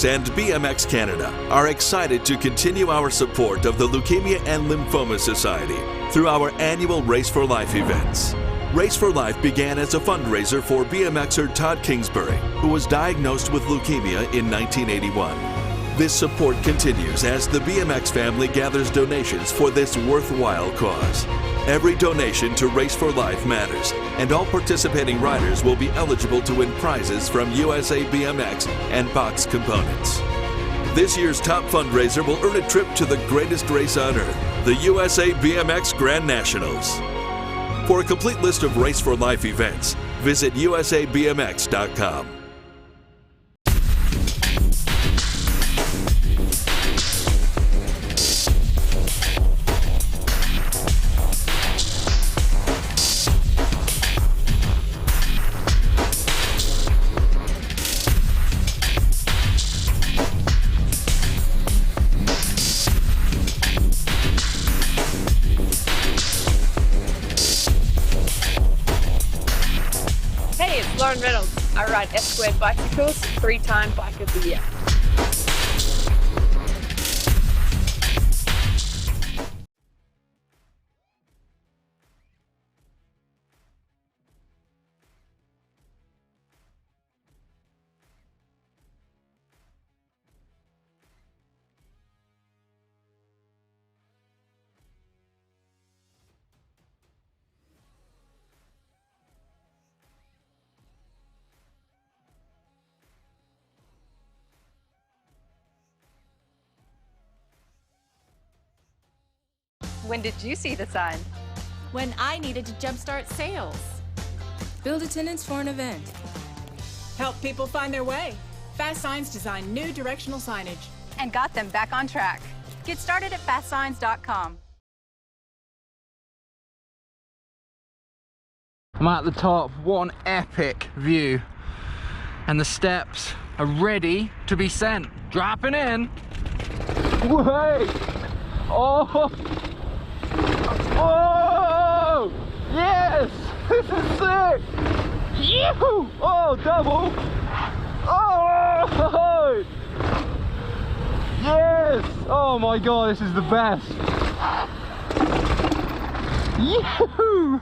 and BMX Canada are excited to continue our support of the Leukemia and Lymphoma Society through our annual Race for Life events. Race for Life began as a fundraiser for BMXer Todd Kingsbury, who was diagnosed with leukemia in 1981. This support continues as the BMX family gathers donations for this worthwhile cause. Every donation to Race for Life matters, and all participating riders will be eligible to win prizes from USA BMX and Box Components. This year's top fundraiser will earn a trip to the greatest race on earth, the USA BMX Grand Nationals. For a complete list of Race for Life events, visit usabmx.com. I ride S-Squared bicycles, 3-time Bike of the Year. When did you see the sign? When I needed to jumpstart sales. Build attendance for an event. Help people find their way. Fast Signs designed new directional signage. And got them back on track. Get started at fastsigns.com. I'm at the top, what an epic view. And the steps are ready to be sent. Dropping in. Wait! Oh! Oh! Yes! This is sick! Yee-hoo! Oh, double! Oh! Yes! Oh my god, this is the best! Yee-hoo!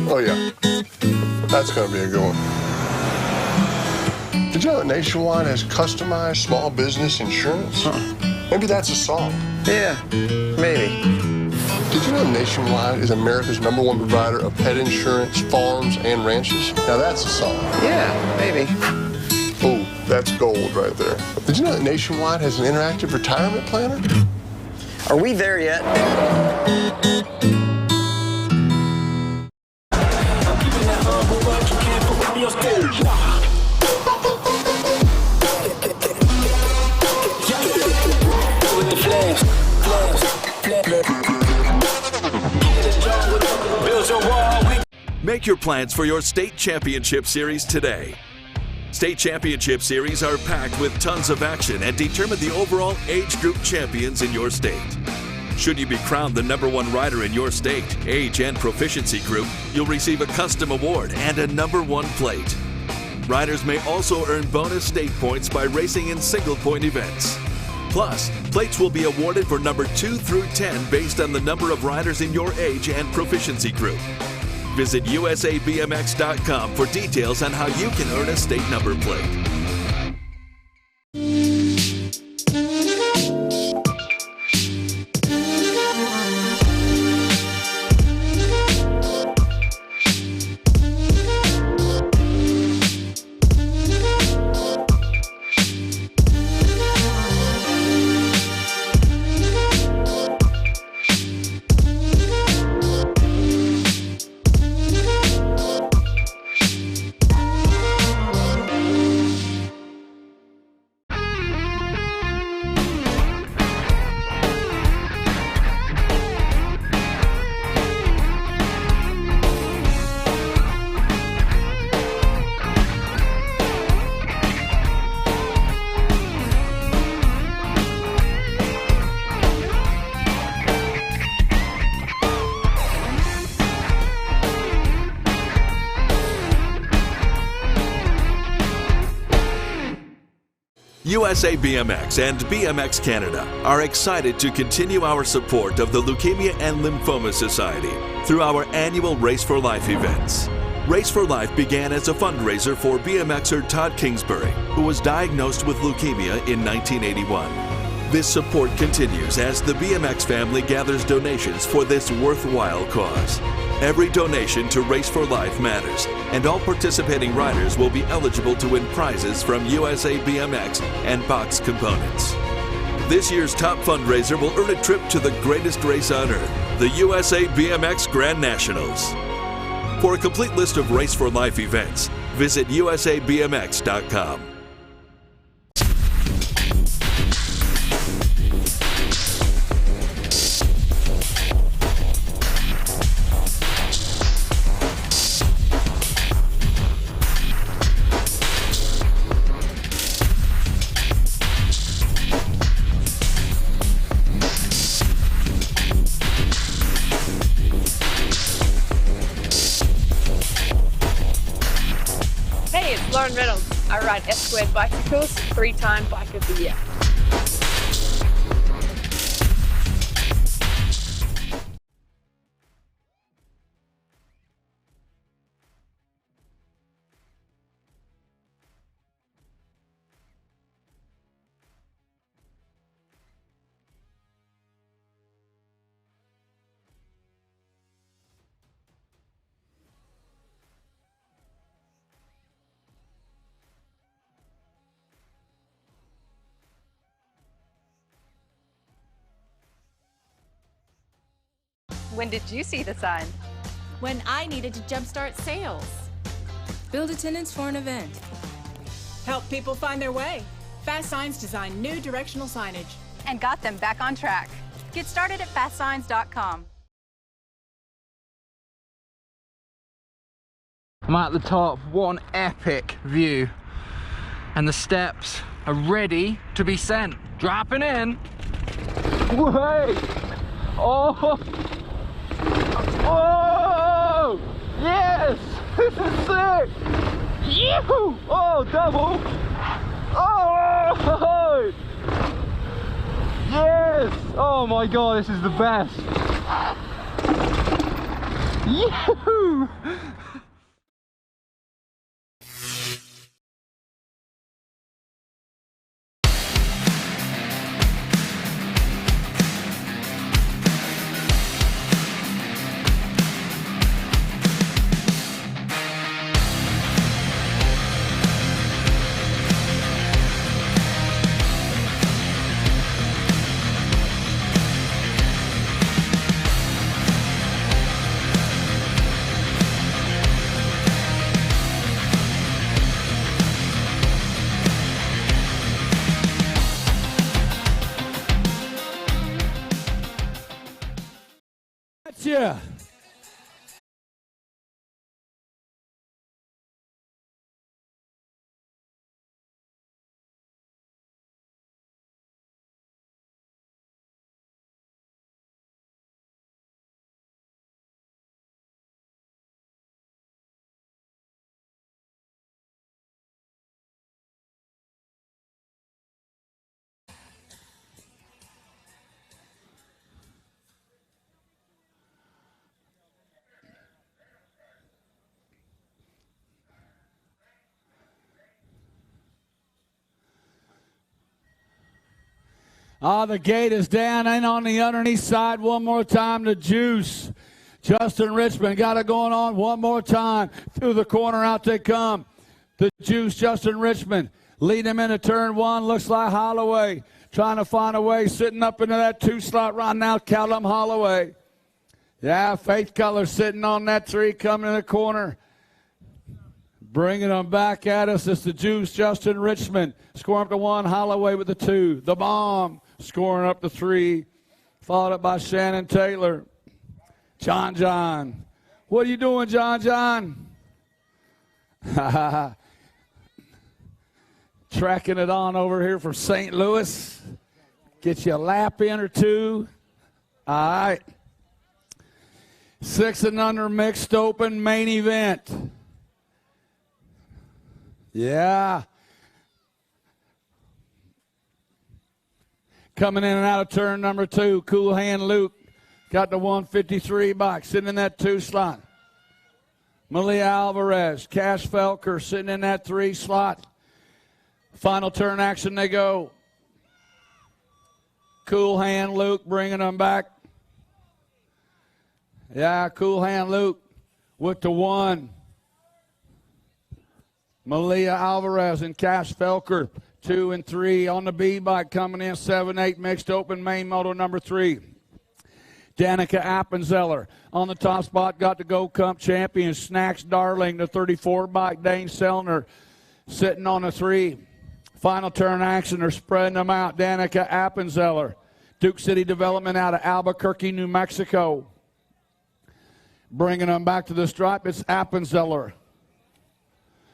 Oh yeah, that's gonna be a good one. Did you know that Nationwide has customized small business insurance? Maybe that's a song. Yeah, maybe. Did you know Nationwide is America's #1 provider of pet insurance, farms, and ranches? Now that's a song. Yeah, maybe. Oh, that's gold right there. Did you know that Nationwide has an interactive retirement planner? Are we there yet? Make your plans for your State Championship Series today. State Championship Series are packed with tons of action and determine the overall age group champions in your state. Should you be crowned the #1 rider in your state, age, and proficiency group, you'll receive a custom award and a #1 plate. Riders may also earn bonus state points by racing in single-point events. Plus, plates will be awarded for number 2 through 10 based on the number of riders in your age and proficiency group. Visit usabmx.com for details on how you can earn a state number plate. USA BMX and BMX Canada are excited to continue our support of the Leukemia and Lymphoma Society through our annual Race for Life events. Race for Life began as a fundraiser for BMXer Todd Kingsbury, who was diagnosed with leukemia in 1981. This support continues as the BMX family gathers donations for this worthwhile cause. Every donation to Race for Life matters, and all participating riders will be eligible to win prizes from USA BMX and Box Components. This year's top fundraiser will earn a trip to the greatest race on earth, the USA BMX Grand Nationals. For a complete list of Race for Life events, visit usabmx.com. I ride S-squared bicycles, 3-time Bike of the Year. When did you see the sign? When I needed to jumpstart sales. Build attendance for an event. Help people find their way. Fast Signs designed new directional signage. And got them back on track. Get started at fastsigns.com. I'm at the top, one epic view. And the steps are ready to be sent. Dropping in. Wait! Oh! Oh! Yes! This is sick! Yee-hoo! Oh, double! Oh! Yes! Oh my god, this is the best! Yee-hoo! Yeah. The gate is down and on the underneath side. One more time to Juice. Justin Richmond got it going on one more time. Through the corner, out they come. The Juice, Justin Richmond. Lead him into turn one. Looks like Holloway trying to find a way. Sitting up into that 2 slot right now, Callum Holloway. Yeah, Faith Cutler sitting on that 3, coming in the corner. Bringing them back at us. It's the Juice, Justin Richmond. Scoring up to 1, Holloway with the 2. The Bomb scoring up to 3. Followed up by Shannon Taylor. John. What are you doing, John? Tracking it on over here from St. Louis. Get you a lap in or 2. All right. 6 and under mixed open main event. Yeah. Coming in and out of turn number 2, Cool Hand Luke got the 153 bike, sitting in that 2 slot. Malia Alvarez, Cash Felker sitting in that 3 slot. Final turn action they go. Cool Hand Luke bringing them back. Yeah, Cool Hand Luke with the 1. Malia Alvarez and Cash Felker, 2 and 3 on the B bike, coming in 7-8 mixed open main moto number 3. Danica Appenzeller on the top spot, got the Gold Cup champion. Snacks Darling, the 34 bike. Dane Selner sitting on the 3. Final turn action, they're spreading them out. Danica Appenzeller, Duke City Development out of Albuquerque, New Mexico. Bringing them back to the stripe, it's Appenzeller.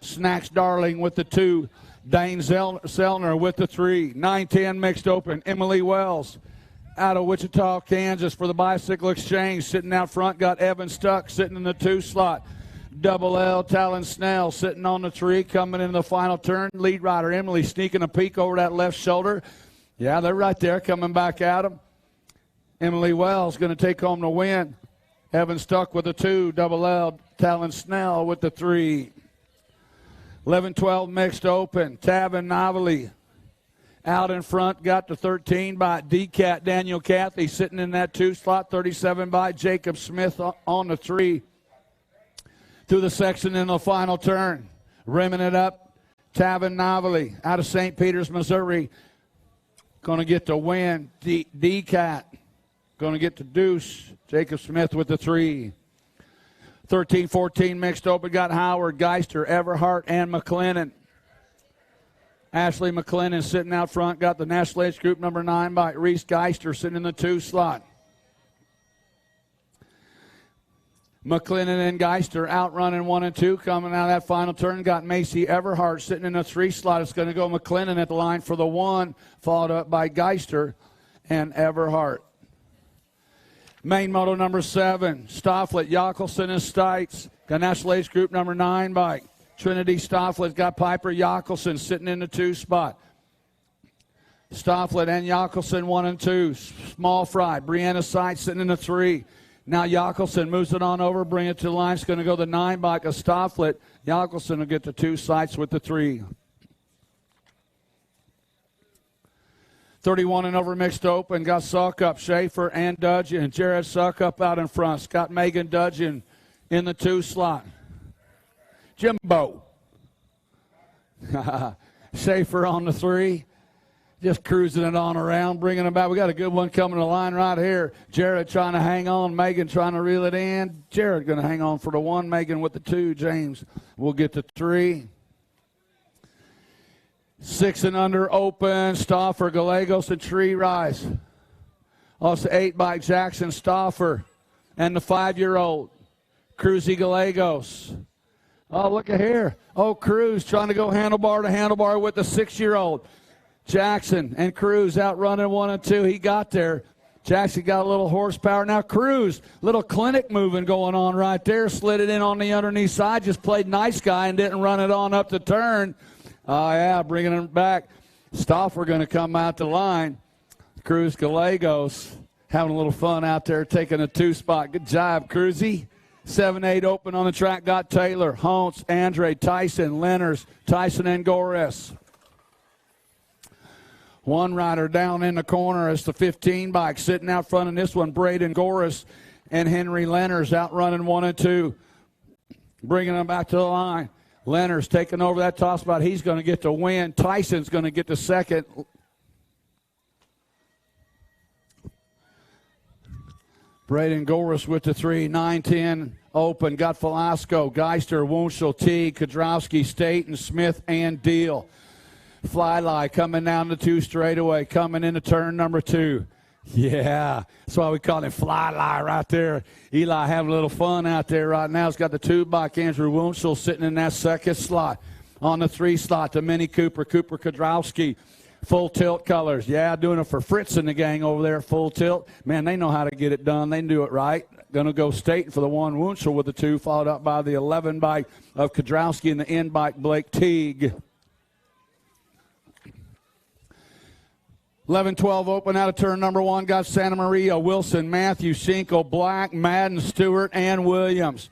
Snacks Darling with the 2. Dane Selner with the 3. 9-10 mixed open. Emily Wells out of Wichita, Kansas for the Bicycle Exchange. Sitting out front, got Evan Stuck sitting in the 2 slot. Double L, Talon Snell sitting on the 3, coming into the final turn. Lead rider Emily sneaking a peek over that left shoulder. Yeah, they're right there coming back at him. Emily Wells going to take home the win. Evan Stuck with the 2. Double L, Talon Snell with the 3. 11-12 mixed open. Tavin Navali out in front, got the 13 by D-Cat Daniel Cathy sitting in that 2 slot. 37 by Jacob Smith on the 3. Through the section in the final turn. Rimming it up. Tavin Navali out of St. Peters, Missouri. Going to get the win. D-Cat going to get the deuce. Jacob Smith with the 3. 13-14 mixed open. Got Howard, Geister, Everhart, and McLennan. Ashley McLennan sitting out front. Got the National Age Group number 9 by Reese Geister sitting in the 2 slot. McLennan and Geister out running 1 and 2. Coming out of that final turn, got Macy Everhart sitting in the 3 slot. It's going to go McLennan at the line for the 1, followed up by Geister and Everhart. Main moto number 7, Stofflet, Jockelson, and Stites. Got National Age Group number 9 bike. Trinity Stofflet got Piper Jockelson sitting in the 2 spot. Stofflet and Jockelson 1 and 2. Small fry, Brianna Sites sitting in the 3. Now Jockelson moves it on over, bring it to the line. It's going to go the 9 bike of Stofflet. Jockelson will get the 2 sites with the 3. 31 and over mixed open. Got Suckup, Schaefer, and Dudgeon. Jared Suckup out in front. Got Megan Dudgeon in the 2 slot. Jimbo. Schaefer on the 3. Just cruising it on around, bringing them back. We got a good one coming to the line right here. Jared trying to hang on. Megan trying to reel it in. Jared going to hang on for the 1. Megan with the 2. James will get the 3. 6 and under open. Stauffer, Gallegos, and Tree Rise. Also 8 by Jackson Stauffer and the 5-year-old. Cruzy Gallegos. Oh, look at here. Oh, Cruz trying to go handlebar to handlebar with the 6-year-old. Jackson and Cruz out running 1 and 2. He got there. Jackson got a little horsepower. Now Cruz, little clinic moving going on right there. Slid it in on the underneath side. Just played nice guy and didn't run it on up the turn. Oh, yeah, bringing him back. Stauffer going to come out the line. Cruz Gallegos having a little fun out there, taking a 2 spot. Good job, Cruzy. 7-8 open on the track. Got Taylor, Holtz, Andre, Tyson, Lenners, Tyson, and Gores. 1 rider down in the corner is the 15 bike sitting out front in this one. Braden Gores and Henry Lenners out running 1 and 2. Bringing them back to the line. Lenners taking over that top spot. He's going to get the win. Tyson's going to get the 2nd. Braden Gores with the 3. 9-10 open. Got Velasco, Geister, Wunschel, T, Kodrowski, State, and Smith and Deal. Fly coming down the 2 straightaway, coming into turn number 2. Yeah, that's why we call him Fly right there. Eli having a little fun out there right now. He's got the 2 bike. Andrew Wunschel sitting in that 2nd slot. On the 3 slot, the Mini Cooper Kodrowski. Full tilt colors. Yeah, doing it for Fritz and the gang over there, full tilt. Man, they know how to get it done. They do it right. Going to go State for the 1. Wunschel with the 2, followed up by the 11 bike of Kodrowski and the N bike Blake Teague. 11-12 open out of turn number 1. Got Santa Maria, Wilson, Matthews, Schinkel, Black, Madden, Stewart, and Williams.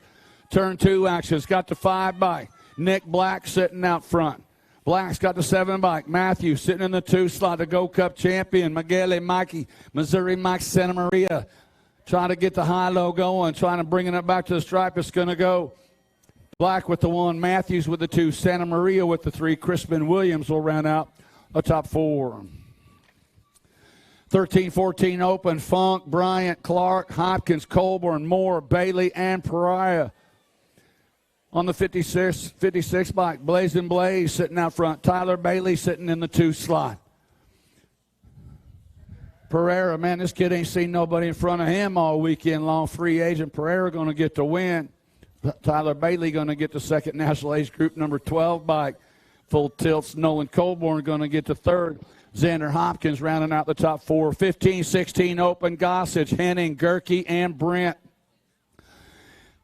Turn 2 actions. Got the 5 bike. Nick Black sitting out front. Black's got the 7 bike. Matthews sitting in the 2 slot. The Gold Cup champion. Miguel Mikey, Missouri Mike, Santa Maria. Trying to get the high-low going. Trying to bring it back to the stripe. It's going to go. Black with the 1. Matthews with the 2. Santa Maria with the 3. Crispin Williams will round out the top 4. 13-14 open. Funk, Bryant, Clark, Hopkins, Colburn, Moore, Bailey, and Pariah. On the 56 bike, Blazing Blaze sitting out front. Tyler Bailey sitting in the 2 slot. Pereira, man, this kid ain't seen nobody in front of him all weekend long. Free agent Pereira going to get the win. Tyler Bailey going to get the second national age group number 12 bike. Full tilts. Nolan Colburn going to get the 3rd. Xander Hopkins rounding out the top 4. 15-16 open. Gossage, Henning, Gerke, and Brent.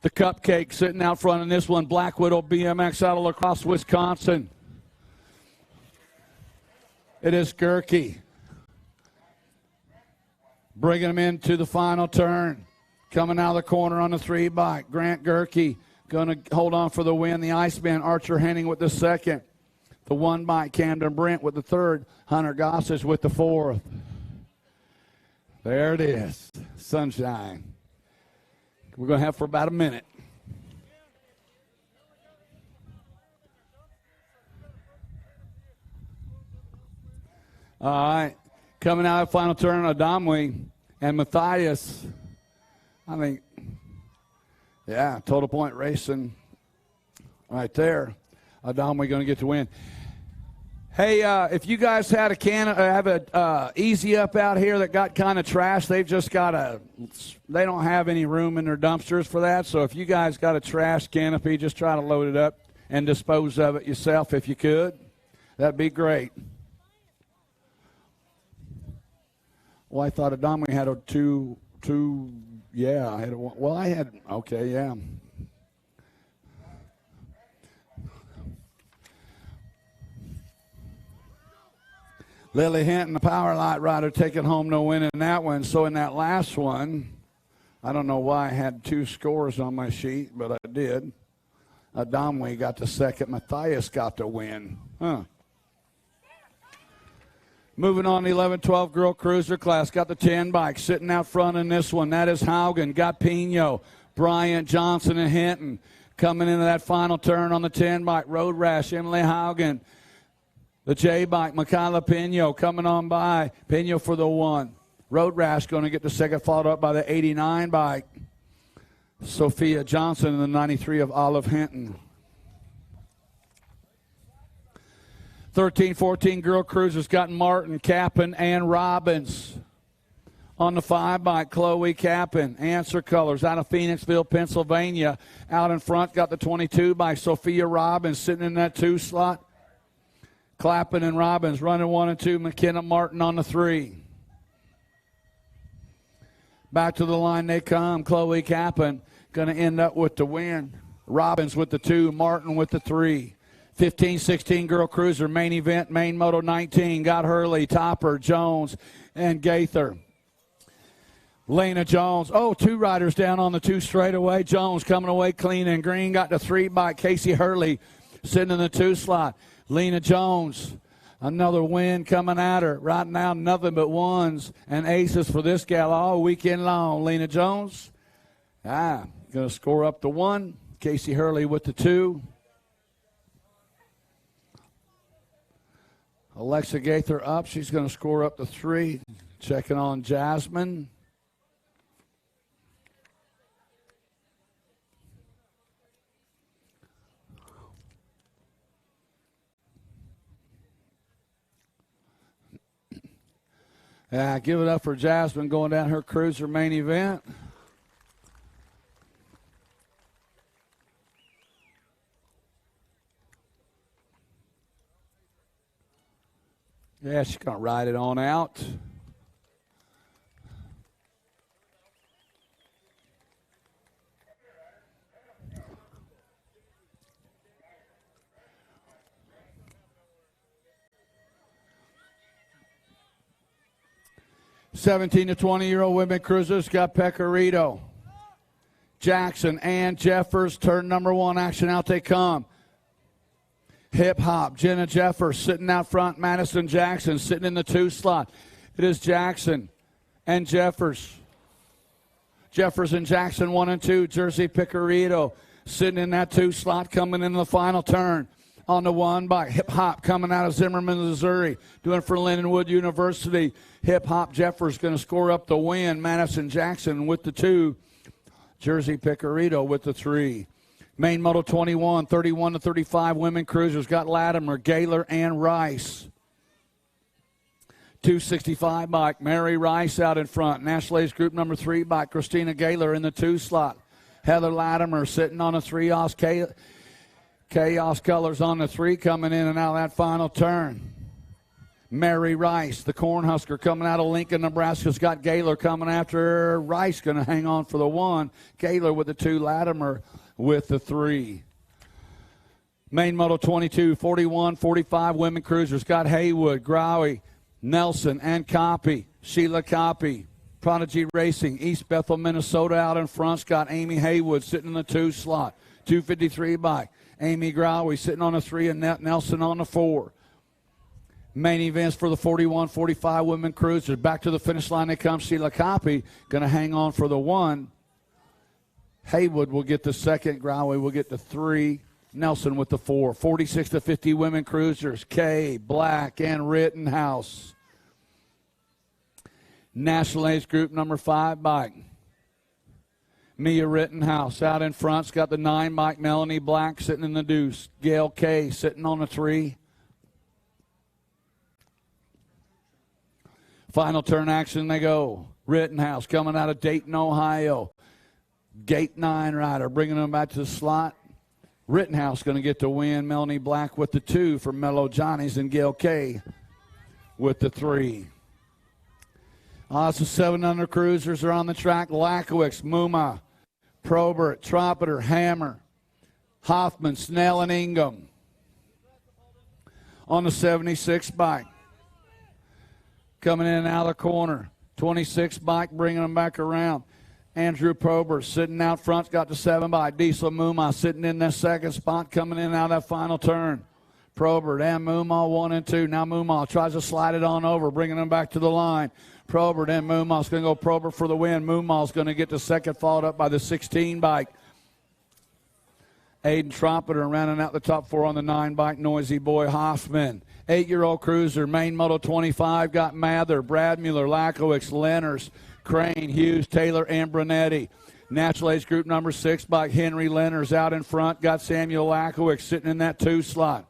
The Cupcake sitting out front in this one. Black Widow BMX out of La Crosse, Wisconsin. It is Gerke. Bringing him into the final turn. Coming out of the corner on the 3 bike. Grant Gerke going to hold on for the win. The Iceman, Archer Henning with the 2nd. The 1 bike, Camden Brent with the 3rd. Hunter Gossage with the 4th. There it is. Sunshine. We're going to have for about a minute. All right. Coming out of the final turn, Adamwe and Matthias. I think, yeah, Total Point Racing right there. Adamwe going to get the win. Hey, if you guys had a have a Easy Up out here that got kind of trashed, they've just got they don't have any room in their dumpsters for that. So if you guys got a trash canopy, just try to load it up and dispose of it yourself if you could. That'd be great. Well, I thought Adamwe had a two, yeah, I had a one. Well, I had, okay, yeah. Lily Hinton, the Power Light Rider, taking home no win in that one. So in that last one, I don't know why I had 2 scores on my sheet, but I did. Adamwe got the 2nd. Matthias got the win. Huh. Moving on, the 11-12 girl cruiser class. Got the 10 bike sitting out front in this one. That is Haugen. Got Pino, Bryant, Johnson, and Hinton. Coming into that final turn on the 10 bike. Road Rash, Emily Haugen. The J bike, Michaela Pino coming on by. Pino for the 1. Road Rash going to get the 2nd, followed up by the 89 bike. Sophia Johnson and the 93 of Olive Hinton. 13-14 girl cruisers got Martin, Kappen, and Robbins. On the 5 bike, Chloe Kappen. Answer Colors out of Phoenixville, Pennsylvania. Out in front got the 22 by Sophia Robbins sitting in that 2 slot. Clappin and Robbins running 1 and 2. McKenna Martin on the 3. Back to the line they come. Chloe Kappen going to end up with the win. Robbins with the 2. Martin with the 3. 15-16 girl cruiser main event, main moto 19. Got Hurley, Topper, Jones, and Gaither. Lena Jones. Oh, 2 riders down on the 2 straightaway. Jones coming away clean and green. Got the 3 by Casey Hurley sitting in the 2 slot. Lena Jones, another win coming at her. Right now, nothing but 1s and aces for this gal all weekend long. Lena Jones, going to score up the 1. Casey Hurley with the 2. Alexa Gaither up. She's going to score up the 3. Checking on Jasmine. Yeah, give it up for Jasmine going down her cruiser main event. Yeah, she's going to ride it on out. 17 to 20-year-old women cruisers got Pecorito, Jackson, and Jeffers. Turn number 1 action. Out they come. Hip hop. Jenna Jeffers sitting out front. Madison Jackson sitting in the 2 slot. It is Jackson and Jeffers. Jeffers and Jackson 1 and 2. Jersey Pecorito sitting in that 2 slot, coming in the final turn. On the 1 by Hip Hop coming out of Zimmerman, Missouri, doing for Lindenwood University. Hip Hop Jeffers going to score up the win. Madison Jackson with the 2. Jersey Pecorito with the 3. Main Moto 21, 31 to 35 women cruisers got Latimer, Gaylor, and Rice. 265 bike, Mary Rice out in front. National Ace Group number 3 bike, Christina Gaylor in the 2 slot. Heather Latimer sitting on a 3 off. Chaos Colors on the 3 coming in and out of that final turn. Mary Rice, the Cornhusker, coming out of Lincoln, Nebraska's got Gaylor coming after her. Rice going to hang on for the 1. Gaylor with the 2, Latimer with the 3. Main Moto 22, 41, 45 women cruisers got Haywood, Growie, Nelson, and Copy. Sheila Copy. Prodigy Racing, East Bethel, Minnesota out in front's got Amy Haywood sitting in the 2 slot. 253 bike. Amy Growie sitting on a 3 and Nelson on the 4. Main events for the 41-45 women cruisers. Back to the finish line they come. Sheila Copy going to hang on for the 1. Haywood will get the 2nd. Growie will get the 3. Nelson with the 4. 46 to 50 women cruisers. Kay, Black, and Rittenhouse. National Ace Group number 5 bike. Mia Rittenhouse out in front's got the 9 bike. Melanie Black sitting in the deuce. Gail Kay sitting on the 3. Final turn action they go. Rittenhouse coming out of Dayton, Ohio. Gate 9 rider bringing them back to the slot. Rittenhouse going to get the win. Melanie Black with the 2 for Mellow Johnny's, and Gail Kay with the 3. Also 7 under cruisers are on the track. Lakowicz, Muma, Probert, Trompeter, Hammer, Hoffman, Snell, and Ingham. On the 76 bike. Coming in and out of the corner. 26 bike bringing them back around. Andrew Probert sitting out front, got the 7 bike. Diesel Muma sitting in that 2nd spot, coming in and out of that final turn. Probert and Muma 1 and 2. Now Muma tries to slide it on over, bringing them back to the line. Probert and Muma's going to go Probert for the win. Muma's going to get the 2nd, followed up by the 16 bike. Aiden Trompeter rounding out the top 4 on the 9 bike. Noisy Boy Hoffman. 8-year-old cruiser, Main Moto 25, got Mather, Brad Mueller, Lakowicz, Lenners, Crane, Hughes, Taylor, and Brunetti. National Ace Group number 6 bike, Henry Lenners out in front, got Samuel Lakowicz sitting in that 2 slot.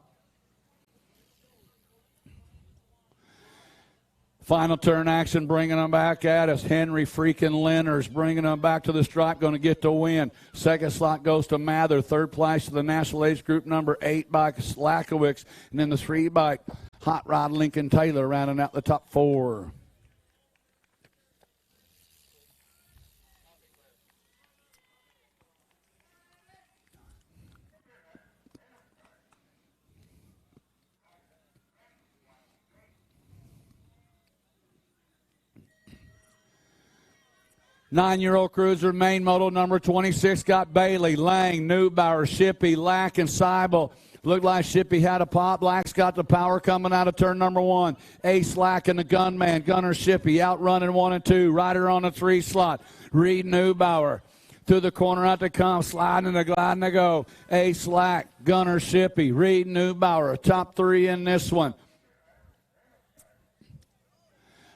Final turn action, bringing them back at us. Henry freaking Lenners bringing them back to the stripe, going to get the win. 2nd slot goes to Mather. 3rd place to the National Ace Group number 8 bike, Lakowicz. And then the 3 bike, Hot Rod Lincoln Taylor rounding out the top 4. Nine-year-old cruiser, Main Moto number 26, got Bailey, Lang, Neubauer, Shippey, Lack, and Seibel. Looked like Shippey had a pop. Lack's got the power coming out of turn number 1. Ace Lack and the gunman, Gunner Shippey, outrunning 1 and 2. Rider on the 3 slot. Reed Neubauer. Through the corner out to come, sliding and gliding to go. Ace Lack, Gunner Shippey, Reed Neubauer. Top 3 in this one.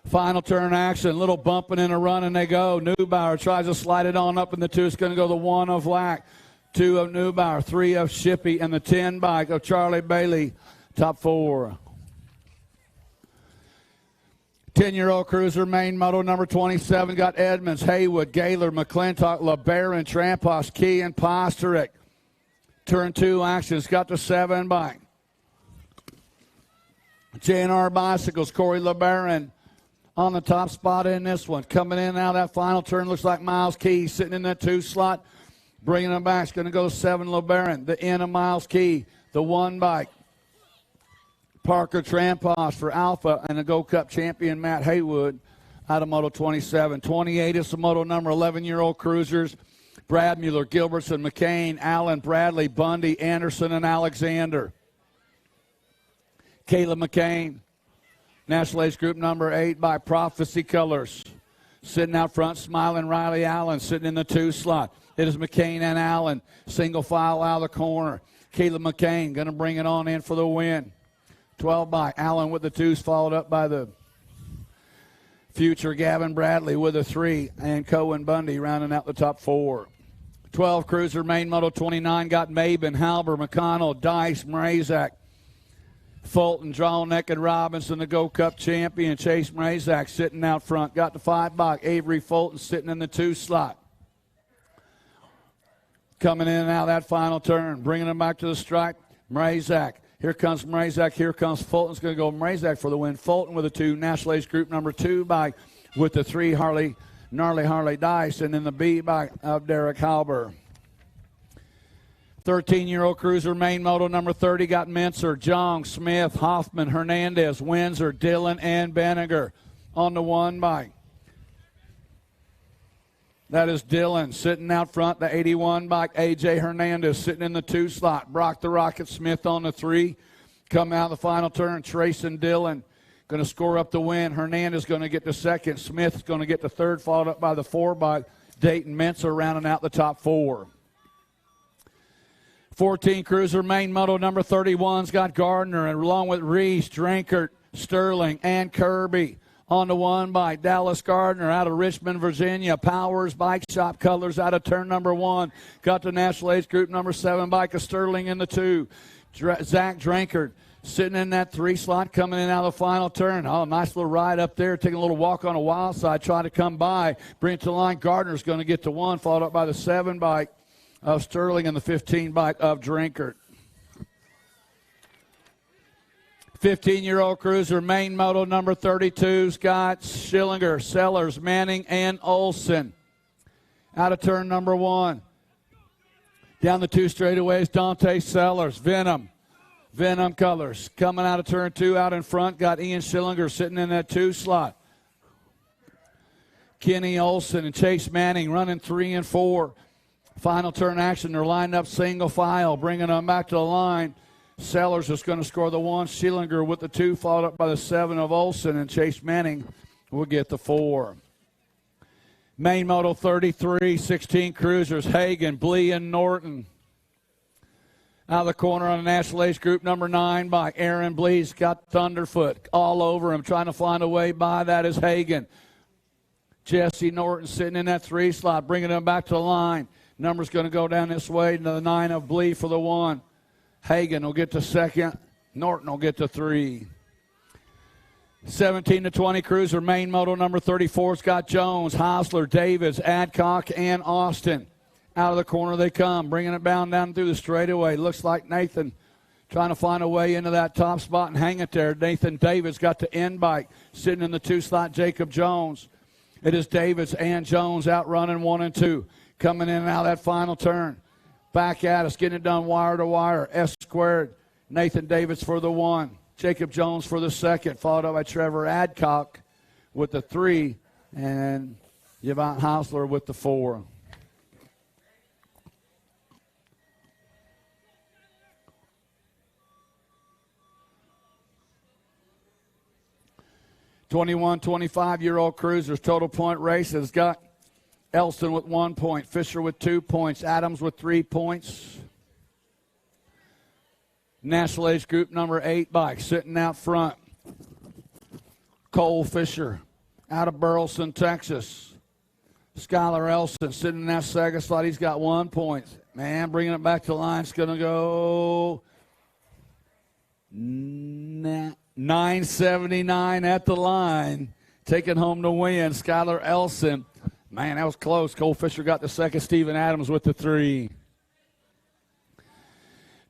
Final turn action, little bumping and a run, and they go. Neubauer tries to slide it on up in the 2. It's going to go the 1 of Lack, 2 of Neubauer, 3 of Shippey, and the 10 bike of Charlie Bailey. Top 4. 10-year-old cruiser, Main Moto number 27, got Edmonds, Haywood, Gaylor, McClintock, LeBaron, Trampos, Key, and Posterick. Turn 2 actions, got the 7 bike. J&R Bicycles, Corey LeBaron on the top spot in this one. Coming in and out of that final turn, looks like Miles Key sitting in that 2 slot. Bringing them back, it's going to go 7 LeBaron. The end of Miles Key, the 1 bike. Parker Trampos for Alpha, and the Gold Cup champion Matt Haywood out of Moto 27. 28 is the Moto number 11-year-old cruisers. Brad Mueller, Gilbertson, McCain, Allen, Bradley, Bundy, Anderson, and Alexander. Caleb McCain, National Age Group number 8 by Prophecy Colors. Sitting out front, Smiling Riley Allen, sitting in the 2 slot. It is McCain and Allen, single file out of the corner. Caleb McCain going to bring it on in for the win. 12 by Allen with the 2s, followed up by the future Gavin Bradley with a 3, and Cohen Bundy rounding out the top 4. 12 cruiser main Moto 29 got Maben, Halber, McConnell, Dice, Mrazak, Fulton, Drawneck, and Robinson, the Go Cup champion. Chase Mrazak sitting out front. Got the 5 box. Avery Fulton sitting in the 2 slot. Coming in and out of that final turn, bringing him back to the stripe. Mrazak. Here comes Mrazak. Here comes Fulton's going to go Mrazak for the win. Fulton with a 2. National Age Group number 2 by with the 3 Gnarly Harley Dice, and then the B by of Derek Halber. 13-year-old cruiser main Moto number 30 got Mincer, Jong, Smith, Hoffman, Hernandez, Windsor, Dillon, and Benninger on the 1 bike. That is Dillon sitting out front, the 81 bike. A.J. Hernandez sitting in the 2 slot. Brock the Rocket Smith on the 3. Come out of the final turn, Trace and Dillon going to score up the win. Hernandez going to get the 2nd. Smith's going to get the 3rd, followed up by the 4 bike. Dayton Mincer rounding out the top 4. 14 cruiser main Moto number 31's got Gardner, and along with Reese, Drinkert, Sterling, and Kirby. On the 1 by Dallas Gardner out of Richmond, Virginia. Powers Bike Shop Colors out of turn number 1. Got the National Age Group number 7 bike of Sterling in the 2. Zach Drinkert sitting in that 3 slot, coming in out of the final turn. Oh, nice little ride up there, taking a little walk on the wild side, trying to come by. Bring it to the line. Gardner's going to get to 1, followed up by the 7 bike of Sterling and the 15 bike of Drinkert. 15-year-old cruiser main Moto number 32's got Schillinger, Sellers, Manning, and Olson. Out of turn number 1. Down the 2 straightaways, Dante Sellers, Venom Colors. Coming out of turn 2 out in front, got Ian Schillinger sitting in that 2 slot. Kenny Olson and Chase Manning running 3 and 4. Final turn action, they're lined up single file, bringing them back to the line. Sellers is going to score the 1. Schillinger with the 2, followed up by the 7 of Olson, and Chase Manning will get the 4. Main Moto 33, 16 cruisers, Hagan, Blee, and Norton. Out of the corner on the National Age Group number 9 by Aaron Blee's got Thunderfoot all over him, trying to find a way by. That is Hagan. Jesse Norton sitting in that 3 slot, bringing him back to the line. Number's going to go down this way to the 9 of Blee for the 1. Hagan will get to 2nd. Norton will get to 3. 17 to 20 cruiser main Moto number 34's got Jones, Hosler, Davids, Adcock, and Austin. Out of the corner they come, bringing it down through the straightaway. Looks like Nathan trying to find a way into that top spot and hang it there. Nathan Davids got the end bike, sitting in the 2 slot, Jacob Jones. It is Davids and Jones out running 1 and 2. Coming in and out of that final turn. Back at us, getting it done wire to wire. S squared. Nathan Davids for the 1. Jacob Jones for the 2nd. Followed up by Trevor Adcock with the 3. And Yvonne Hausler with the 4. (21, 25-year-old cruisers. Total point race has got Elston with 1 point, Fisher with 2 points, Adams with 3 points. National Age Group number 8 bike sitting out front. Cole Fisher out of Burleson, Texas. Skylar Elston sitting in that 2nd slot. He's got 1 point. Man, bringing it back to the line. It's going to go 979 at the line. Taking home the win, Skylar Elson. Man, that was close. Cole Fisher got the 2nd. Steven Adams with the 3.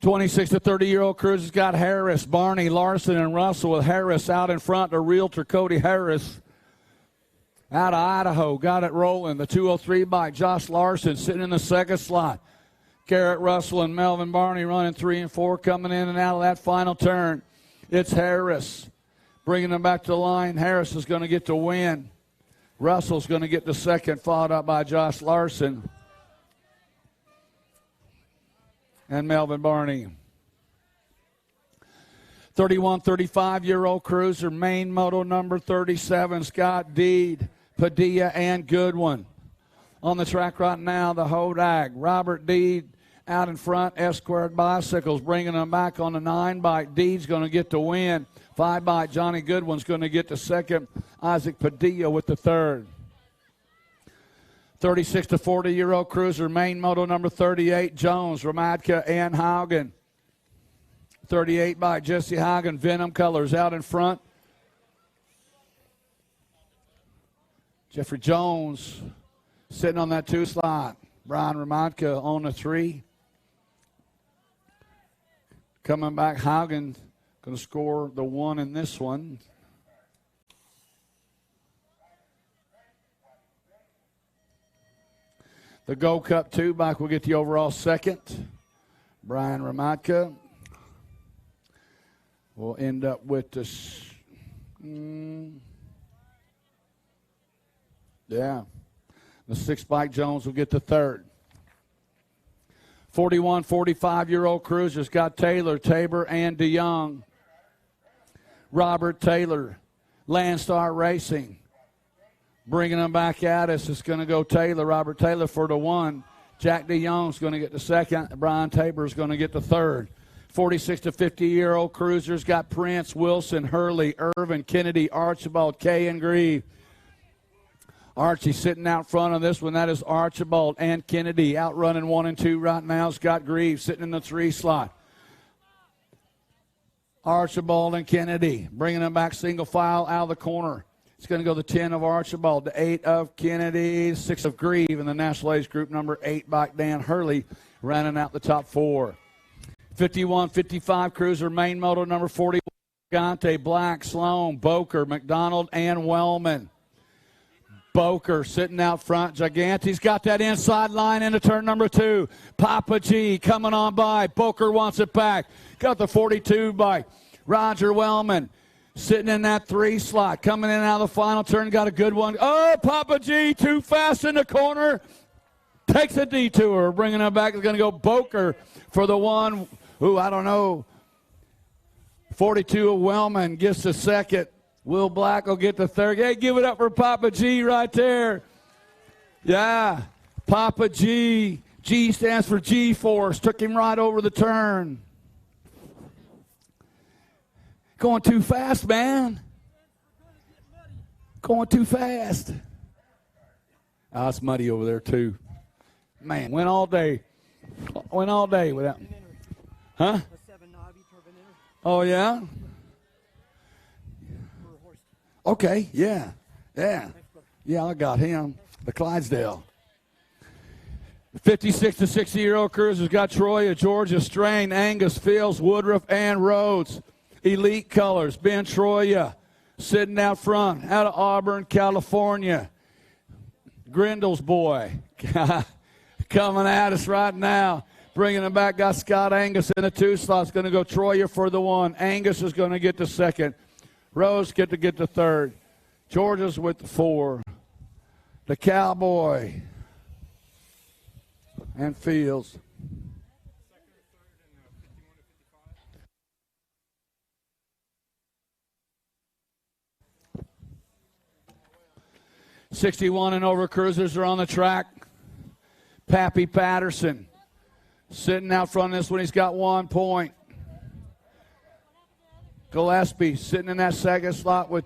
26 to 30-year-old cruisers got Harris, Barney, Larson, and Russell, with Harris out in front. The realtor, Cody Harris, out of Idaho, got it rolling. The 203 bike, Josh Larson, sitting in the 2nd slot. Garrett Russell and Melvin Barney running 3 and 4, coming in and out of that final turn. It's Harris bringing them back to the line. Harris is going to get the win. Russell's going to get the second, followed up by Josh Larson and Melvin Barney. 35-year-old cruiser, main moto number 37, Scott Deed, Padilla, and Goodwin. On the track right now, the Hodag. Robert Deed out in front, S-Squared Bicycles, bringing them back on the 9-bike. Deed's going to get the win. 5-bike, Johnny Goodwin's going to get the second. Isaac Padilla with the third. 36 to 40-year-old cruiser, main moto number 38, Jones, Ramadka, and Haugen. 38 by Jesse Haugen, Venom Colors out in front. Jeffrey Jones sitting on that 2 slot. Brian Ramadka on the 3. Coming back, Haugen going to score the 1 in this one. The Gold Cup 2 bike will get the overall second. Brian Ramadka will end up with this. Yeah. The 6-bike Jones will get the third. 41, 45-year-old cruisers got Taylor, Tabor, and DeYoung. Robert Taylor, Landstar Racing. Bringing them back at us. It's going to go Taylor, Robert Taylor for the 1. Jack DeYoung's going to get the second. Brian Tabor's going to get the third. 46 to 50-year-old cruisers got Prince, Wilson, Hurley, Irvin, Kennedy, Archibald, Kay, and Grieve. Archie sitting out front on this one. That is Archibald and Kennedy out running 1 and 2 right now. Scott Grieve sitting in the 3 slot. Archibald and Kennedy bringing them back single file out of the corner. It's going to go the 10 of Archibald, the 8 of Kennedy, 6 of Grieve, and the National Age Group number 8 by Dan Hurley rounding out the top 4. 51, 55 cruiser, main moto number 41, Gante, Black, Sloan, Boker, McDonald, and Wellman. Boker sitting out front. Gigante's got that inside line into turn number 2. Papa G coming on by. Boker wants it back. Got the 42 by Roger Wellman. Sitting in that 3 slot. Coming in out of the final turn. Got a good one. Oh, Papa G too fast in the corner. Takes a detour. Bringing it back is going to go Boker for the 1. Ooh, I don't know. 42 of Wellman gets the second. Will Black will get the third. Hey, give it up for Papa G right there. Yeah, Papa G. G stands for G-Force. Took him right over the turn. Going too fast, man. Going too fast. Oh, it's muddy over there, too. Man, went all day. Went all day without. Huh? Oh, yeah? Okay, yeah. Yeah, I got him. The Clydesdale. 56 to 60-year-old cruisers got Troya, Georgia, Strain, Angus, Fields, Woodruff, and Rhodes. Elite Colors, Ben Troya, sitting out front, out of Auburn, California. Grindel's boy, coming at us right now. Bringing him back, got Scott Angus in the 2 slots. Going to go Troya for the 1. Angus is going to get the second. Rose get the third. Georgia's with the 4. The Cowboy and Fields. '61 and over cruisers are on the track. Pappy Patterson sitting out front of this one. He's got 1 point. Gillespie sitting in that second slot with,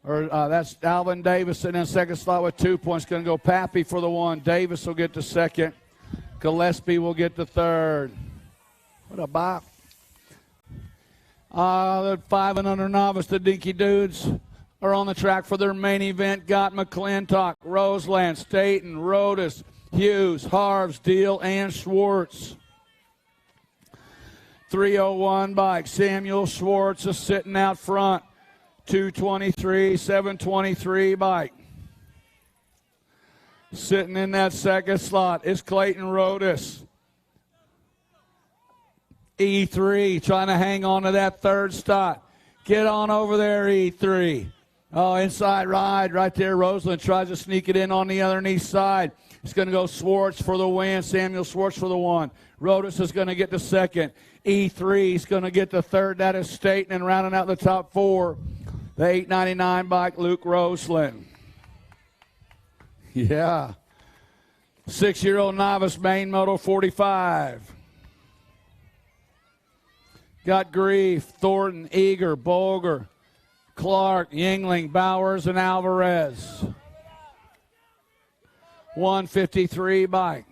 that's Alvin Davis sitting in the second slot with 2 points. Going to go Pappy for the 1. Davis will get the second. Gillespie will get the third. What a bop. The 5 and under novice, the Dinky Dudes, are on the track for their main event. Got McClintock, Roseland, Staten, Rodas, Hughes, Harves, Deal, and Schwartz. 301 bike. Samuel Schwartz is sitting out front. 223, 723 bike. Sitting in that second slot is Clayton Rodas. E3 trying to hang on to that third spot. Get on over there, E3. Oh, inside ride right there. Roseland tries to sneak it in on the underneath side. It's going to go Swartz for the win. Samuel Swartz for the one. Rodas is going to get the second. E3 is going to get the third. That is Staten, and rounding out the top four, the 899 bike, Luke Roseland. Yeah. 6-year-old novice, main moto 45. Got Grief, Thornton, Eager, Bolger, Clark, Yingling, Bowers, and Alvarez. 153 bike.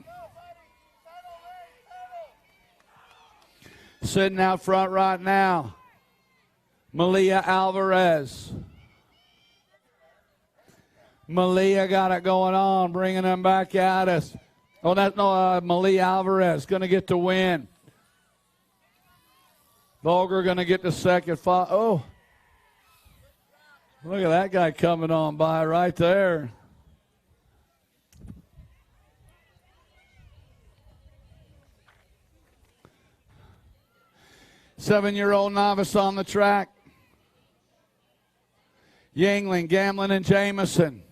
Sitting out front right now, Malia Alvarez. Malia got it going on, bringing them back at us. Oh, that's no, Malia Alvarez going to get the win. Bolger going to get the second. Oh, look at that guy coming on by right there. Seven-year-old novice on the track. Yingling, Gamlin, and Jameson.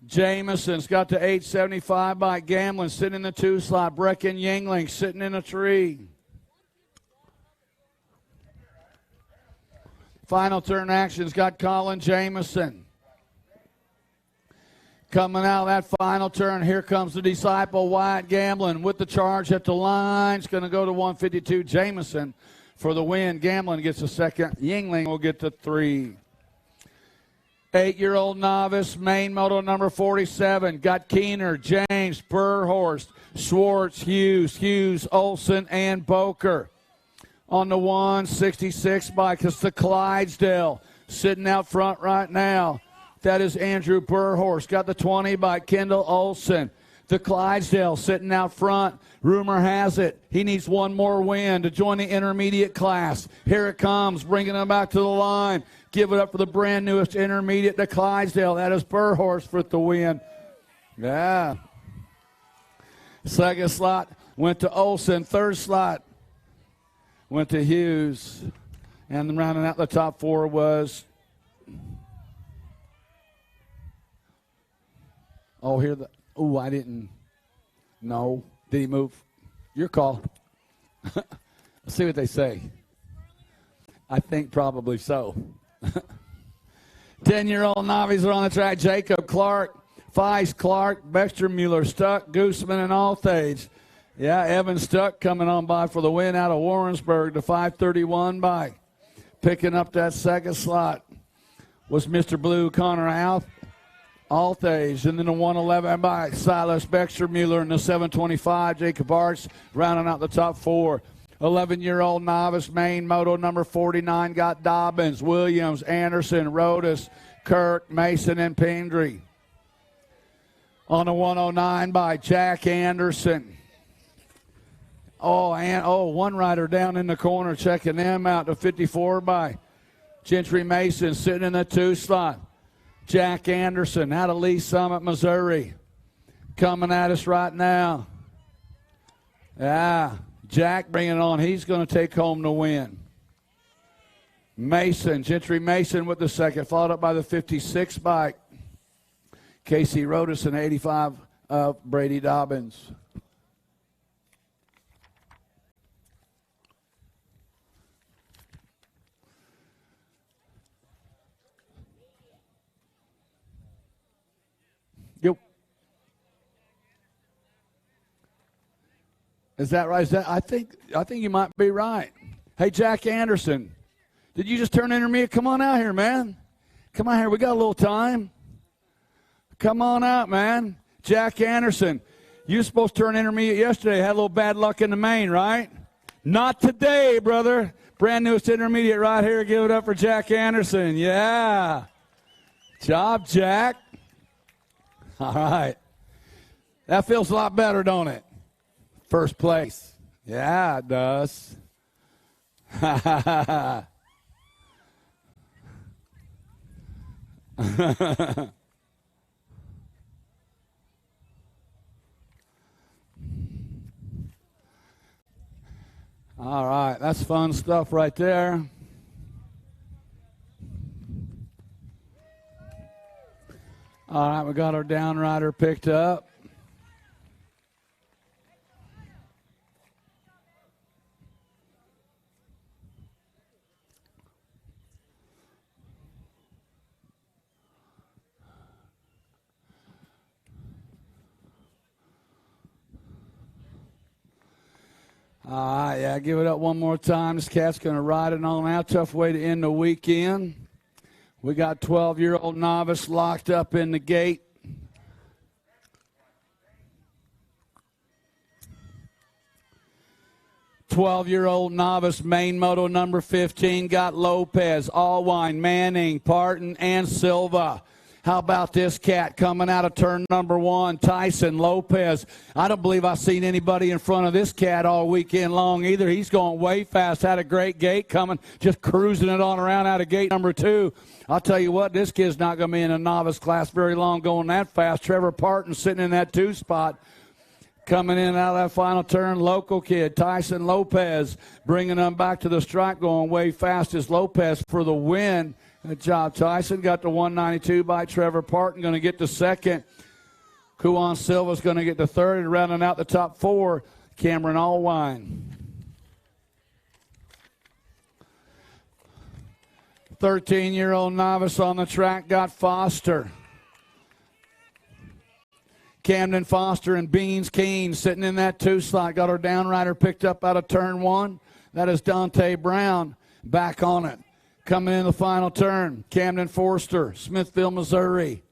Jameson's got the 875 bike. Gamlin sitting in the 2 slot. Brecken Yingling sitting in a tree. Final turn action's got Colin Jameson. Coming out of that final turn, here comes the disciple, Wyatt Gamlin, with the charge at the line. It's going to go to 152. Jameson for the win. Gamlin gets the second. Yingling will get the 3. 8-year-old novice, main moto number 47. Got Keener, James, Burhorst, Swartz, Hughes, Olson, and Boker. On the 166 bike, it's the Clydesdale sitting out front right now. That is Andrew Burhorst. Got the 20 by Kendall Olson. The Clydesdale sitting out front. Rumor has it he needs one more win to join the intermediate class. Here it comes, bringing them back to the line. Give it up for the brand newest intermediate, the Clydesdale. That is Burhorst for the win. Yeah. Second slot went to Olson. Third slot went to Hughes. And rounding out the top 4 was... Oh, here the. Oh, I didn't. No. Did he move? Your call. Let's see what they say. I think probably so. 10-year-old novices are on the track. Jacob Clark, Feist, Clark, Bextermuller, Stuck, Gooseman, and Althage. Yeah, Evan Stuck coming on by for the win out of Warrensburg, the 531 bike. Picking up that second slot was Mr. Blue, Connor Althage, and then the 111 by Silas Bextermuller, and the 725, Jacob Arts, rounding out the top 4. 11-year-old novice, main moto number 49, got Dobbins, Williams, Anderson, Rodas, Kirk, Mason, and Pendry. On the 109 by Jack Anderson. One rider down in the corner checking them out. The 54 by Gentry Mason sitting in the 2 slot. Jack Anderson out of Lee Summit, Missouri. Coming at us right now. Yeah, Jack bringing it on. He's going to take home the win. Mason, Gentry Mason with the second, followed up by the 56 bike. Casey Rodas and 85 of Brady Dobbins. Yep. Is that right? I think you might be right. Hey, Jack Anderson, did you just turn intermediate? Come on out here, man. Come on here. We got a little time. Come on out, man. Jack Anderson, you were supposed to turn intermediate yesterday. Had a little bad luck in the main, right? Not today, brother. Brand newest intermediate right here. Give it up for Jack Anderson. Yeah. Job, Jack. All right. That feels a lot better, don't it? First place. Yeah, it does. All right, that's fun stuff right there. All right, we got our down rider picked up. All right, yeah, give it up one more time. This cat's going to ride it on out. Tough way to end the weekend. We got 12-year-old Novice locked up in the gate. Twelve-year-old Novice, main moto number 15, got Lopez, Allwine, Manning, Parton, and Silva. How about this cat coming out of turn number 1, Tyson Lopez. I don't believe I've seen anybody in front of this cat all weekend long either. He's going way fast, had a great gate coming, just cruising it on around out of gate number 2. I'll tell you what, this kid's not going to be in a novice class very long going that fast. Trevor Parton sitting in that 2 spot. Coming in out of that final turn, local kid, Tyson Lopez, bringing them back to the stripe, going way fast is Lopez for the win. Good job, Tyson. Got the 192 by Trevor Parton, going to get the second. Kuan Silva's going to get the third, and rounding out the top 4, Cameron Allwine. 13-year-old Novice on the track got Foster. Camden Foster and Beans Keene sitting in that 2 slot. Got our down rider picked up out of turn 1. That is Dante Brown back on it. Coming in the final turn, Camden Forster, Smithville, Missouri.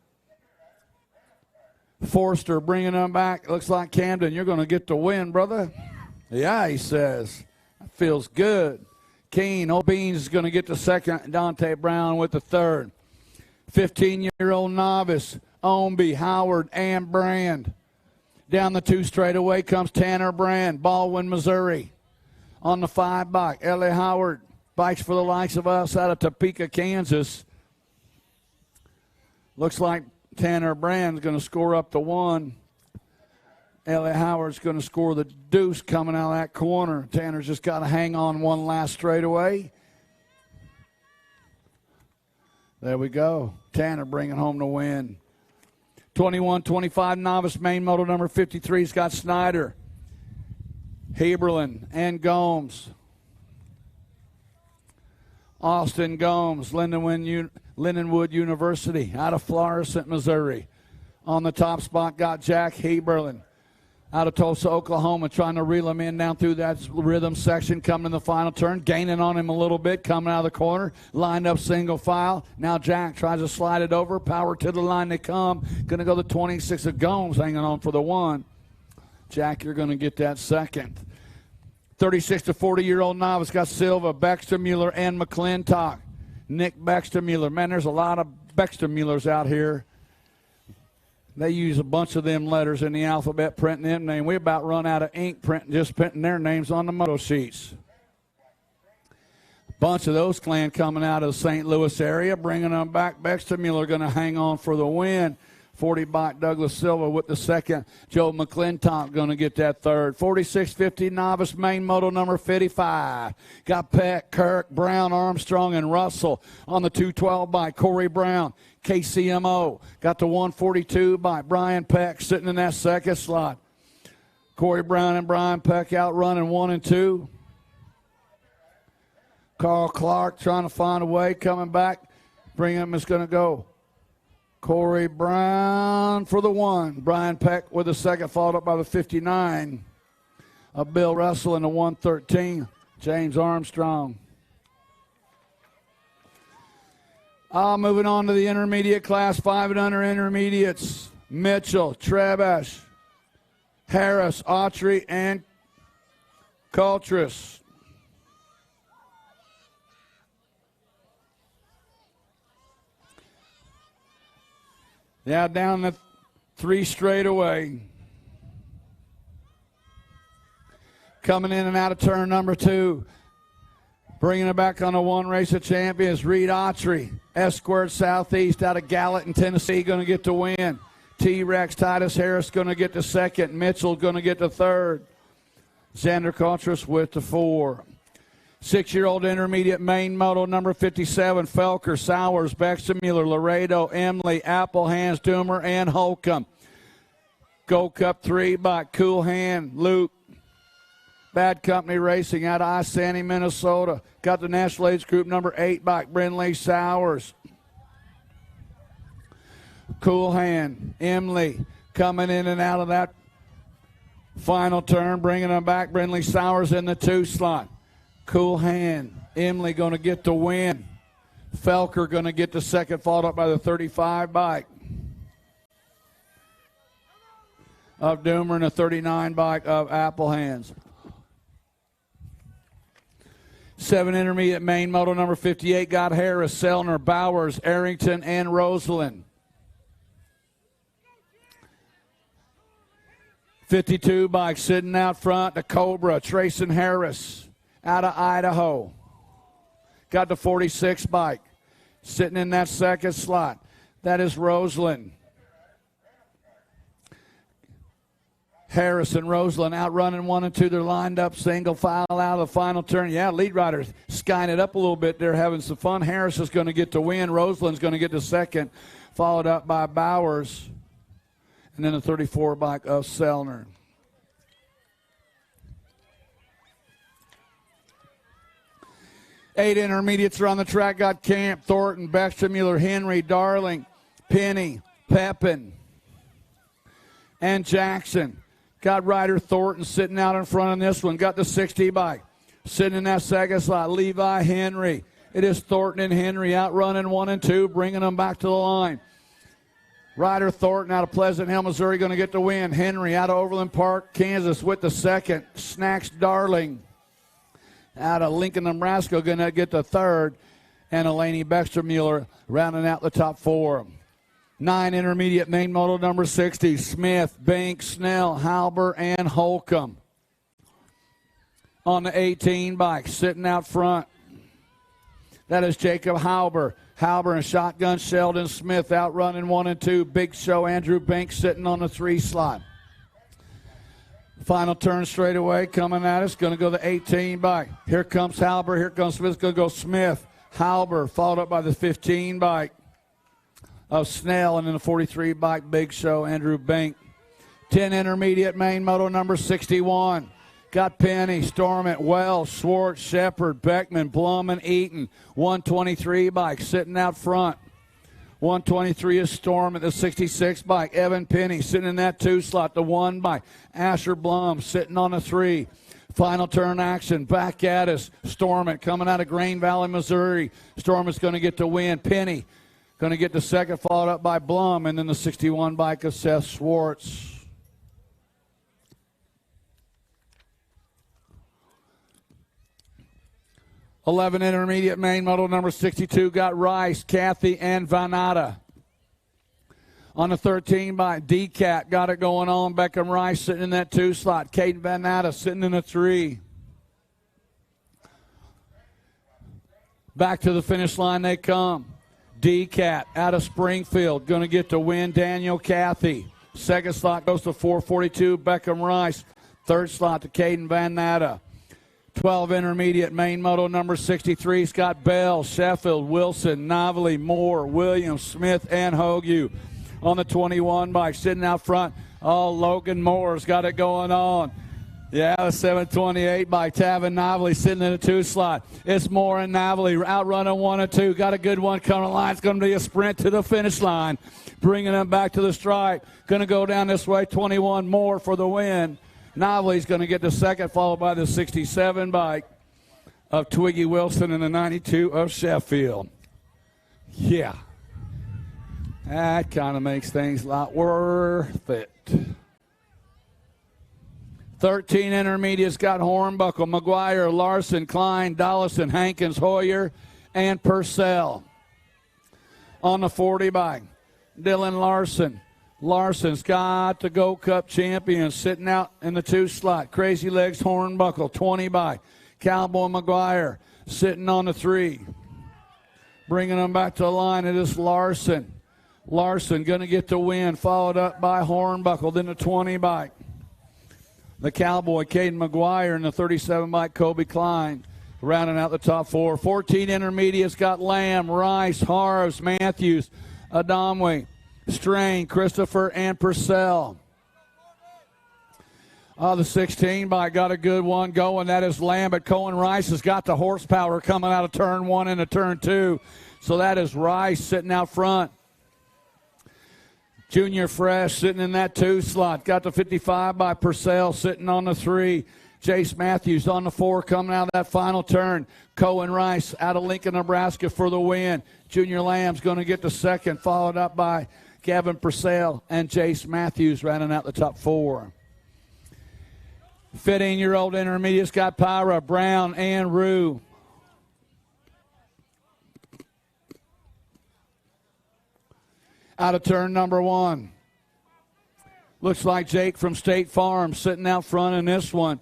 Forster bringing them back. Looks like Camden, you're going to get the win, brother. Yeah, he says. That feels good. Keene, Old Beans is going to get the second. Dante Brown with the third. 15-year-old Novice, Omby, Howard, and Brand. Down the 2 straightaway comes Tanner Brand, Baldwin, Missouri. On the 5 bike, Ellie Howard. Bikes for the likes of us out of Topeka, Kansas. Looks like Tanner Brand's going to score up the 1. Ellie Howard's going to score the deuce coming out of that corner. Tanner's just got to hang on one last straightaway. There we go. Tanner bringing home the win. 21-25 Novice main moto number 53's got Snyder, Heberlin, and Gomes. Austin Gomes, Lindenwood University, out of Florissant, Missouri. On the top spot got Jack Heberlin, out of Tulsa, Oklahoma, trying to reel him in down through that rhythm section, coming in the final turn, gaining on him a little bit, coming out of the corner, lined up single file. Now Jack tries to slide it over, power to the line they come. Going to go the 26 of Gomes, hanging on for the 1. Jack, you're going to get that second. 36 to 40-year-old Novice got Silva, Baxter-Mueller, and McClintock. Nick Baxter-Mueller. Man, there's a lot of Baxter-Muellers out here. They use a bunch of them letters in the alphabet printing them names. We about run out of ink just printing their names on the moto sheets. A bunch of those clan coming out of the St. Louis area, bringing them back. Baxter-Mueller going to hang on for the win. 40 bike Douglas Silva with the second. Joe McClintock going to get that third. 46-50 Novice main moto number 55. Got Peck, Kirk, Brown, Armstrong, and Russell on the 212 bike. Corey Brown, KCMO. Got the 142 by Brian Peck sitting in that second slot. Corey Brown and Brian Peck out running 1 and 2. Carl Clark trying to find a way, coming back. Bring him, it's going to go. Corey Brown for the 1. Brian Peck with the second, followed up by the 59 of Bill Russell in the 113. James Armstrong. Moving on to the intermediate class, 5 and under intermediates. Mitchell, Trebesh, Harris, Autry, and Coltrus. Yeah, down the 3 straightaway. Coming in and out of turn number 2. Bringing it back on the 1 race of champions, Reed Autry. S-Squared Southeast out of Gallatin, Tennessee, going to get the win. T-Rex Titus Harris going to get the second. Mitchell going to get the third. Xander Coltrus with the 4. 6-year-old intermediate main moto number 57, Felker, Sowers, Bexemuller, Laredo, Emily, Applehands, Doomer, and Holcomb. Gold Cup 3 by Cool Hand, Luke. Bad Company Racing out of Isani, Minnesota. Got the National Age Group number 8 by Brindley Sowers. Cool Hand, Emily coming in and out of that final turn, bringing them back. Brindley Sowers in the 2 slot. Cool Hand, Emily going to get the win. Felker going to get the second, followed up by the 35 bike of Doomer and the 39 bike of Applehands. 7 intermediate main moto number 58 got Harris, Selner, Bowers, Arrington, and Rosalind. 52 bike sitting out front, the Cobra, Trayson Harris out of Idaho. Got the 46 bike sitting in that second slot. That is Rosalind. Harris and Rosalind out running 1 and 2. They're lined up single file out of the final turn. Yeah, lead riders skying it up a little bit. They're having some fun. Harris is going to get the win. Rosalind's going to get the second, followed up by Bowers. And then the 34 bike of Selner. Eight intermediates are on the track. Got Camp, Thornton, Bexemuller, Henry, Darling, Penny, Pepin, and Jackson. Got Ryder Thornton sitting out in front of this one. Got the 60 bike. Sitting in that second slot, Levi Henry. It is Thornton and Henry out running 1 and 2, bringing them back to the line. Ryder Thornton out of Pleasant Hill, Missouri, going to get the win. Henry out of Overland Park, Kansas with the second. Snacks Darling out of Lincoln, Nebraska, going to get the third. And Elaney Bexemuller rounding out the top 4. 9 intermediate main moto number 60, Smith, Banks, Snell, Halber, and Holcomb. On the 18 bike, sitting out front, that is Jacob Halber. Halber and Shotgun Sheldon Smith out running 1 and 2. Big Show Andrew Banks sitting on the 3 slot. Final turn straight away coming at us. Going to go the 18 bike. Here comes Halber. Here comes Smith. Going to go Smith. Halber followed up by the 15 bike of Snell, and then the 43 bike Big Show Andrew Bank. 10 intermediate main moto number 61. Got Penny, Stormont, Wells, Schwartz, Shepard, Beckman, Blum, and Eaton. 123 bike sitting out front. 123 is Stormont, the 66 bike. Evan Penny sitting in that 2 slot. The 1 bike. Asher Blum sitting on the 3. Final turn action. Back at us. Stormont coming out of Grain Valley, Missouri. Stormont's going to get the win. Penny going to get the second, followed up by Blum, and then the 61 bike of Seth Schwartz. '11 intermediate main model number 62 got Rice, Kathy, and Vanata. On the 13 by D-Cat, got it going on. Beckham Rice sitting in that 2 slot. Caden Vanata sitting in the 3. Back to the finish line they come. D-Cat out of Springfield, going to get the win. Daniel Cathy. Second slot goes to 442, Beckham Rice. Third slot to Caden Vanata. 12 intermediate main moto number 63, Scott Bell, Sheffield, Wilson, Novely, Moore, Williams, Smith, and Hogue. On the 21 bike, sitting out front, Logan Moore's got it going on. Yeah, the 728 by Tavin Novely sitting in the 2 slot. It's Moore and Novely outrunning 1 and 2. Got a good one coming on the line. It's going to be a sprint to the finish line. Bringing them back to the stripe. Going to go down this way. 21 Moore for the win. Novely's going to get the second, followed by the 67 bike of Twiggy Wilson and the 92 of Sheffield. Yeah. That kind of makes things a lot worth it. 13 intermediates got Hornbuckle, McGuire, Larson, Klein, Dollison, Hankins, Hoyer, and Purcell. On the 40 bike, Dylan Larson. Larson's got the Gold Cup champion sitting out in the 2 slot. Crazy Legs, Hornbuckle, 20 bike. Cowboy McGuire sitting on the 3. Bringing them back to the line, it is Larson. Larson going to get the win, followed up by Hornbuckle, then the 20 bike. The Cowboy, Caden McGuire, and the 37 bike, Kobe Klein. rounding out the top 4. 14 intermediates got Lamb, Rice, Harves, Matthews, Adamwe, Strain, Christopher, and Purcell. The 16 bike got a good one going. That is Lamb, but Cohen Rice has got the horsepower coming out of turn 1 into turn 2. So that is Rice sitting out front. Junior Fresh sitting in that 2 slot. Got the 55 by Purcell sitting on the 3. Chase Matthews on the 4 coming out of that final turn. Cohen Rice out of Lincoln, Nebraska for the win. Junior Lamb's going to get the second, followed up by Gavin Purcell and Chase Matthews rounding out the top 4. 15-year-old intermediates got Pyra, Brown, and Rue. Out of turn number 1. Looks like Jake from State Farm sitting out front in this one.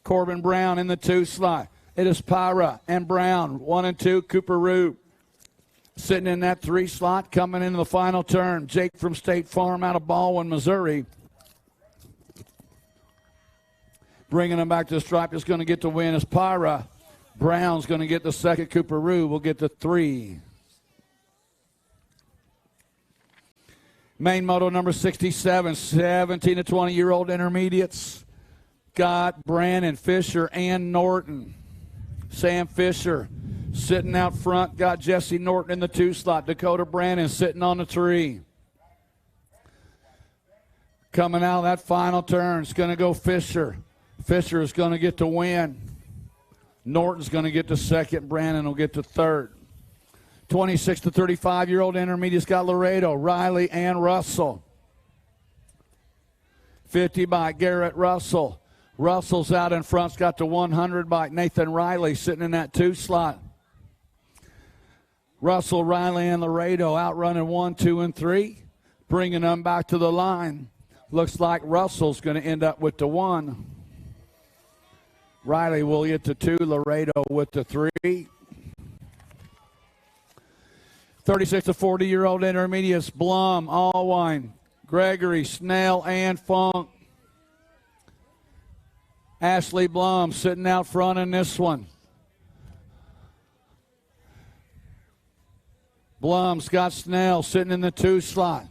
Corbin Brown in the 2 slot. It is Pyra and Brown, 1 and 2. Cooper Rue sitting in that 3 slot, coming into the final turn. Jake from State Farm out of Baldwin, Missouri. Bringing him back to the stripe is going to get the win is Pyra. Brown's going to get the second. Cooper Rue will get the 3. Main moto number 67, 17 to 20-year-old intermediates. Got Brandon Fisher and Norton. Sam Fisher sitting out front. Got Jesse Norton in the 2 slot. Dakota Brandon sitting on the 3. Coming out of that final turn, it's going to go Fisher. Fisher is going to get the win. Norton's going to get the second. Brandon will get the third. 26 to 35-year-old intermediates got Laredo, Riley, and Russell. 50 by Garrett Russell. Russell's out in front's got the 100 by Nathan Riley sitting in that 2 slot. Russell, Riley, and Laredo outrunning 1, 2, and 3. Bringing them back to the line. Looks like Russell's going to end up with the 1. Riley will get the 2. Laredo with the 3. 36 to 40-year-old intermediates, Blum, Allwine, Gregory, Snell, and Funk. Ashley Blum sitting out front in this one. Blum, Scott Snell sitting in the 2 slot.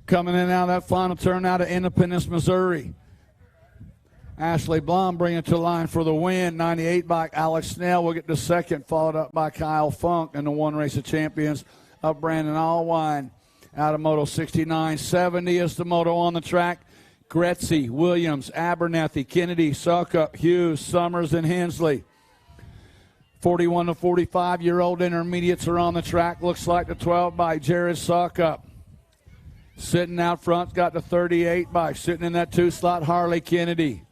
Coming in out of that final turn out of Independence, Missouri. Ashley Blum bringing it to the line for the win. 98 by Alex Snell will get the second, followed up by Kyle Funk and the 1 race of champions of Brandon Allwine. Out of Moto 69, 70 is the moto on the track. Gretzy, Williams, Abernathy, Kennedy, Suckup, Hughes, Summers, and Hensley. 41 to 45-year-old intermediates are on the track. Looks like the 12 by Jared Suckup. Sitting out front, got the 38 by, sitting in that 2 slot, Harley Kennedy.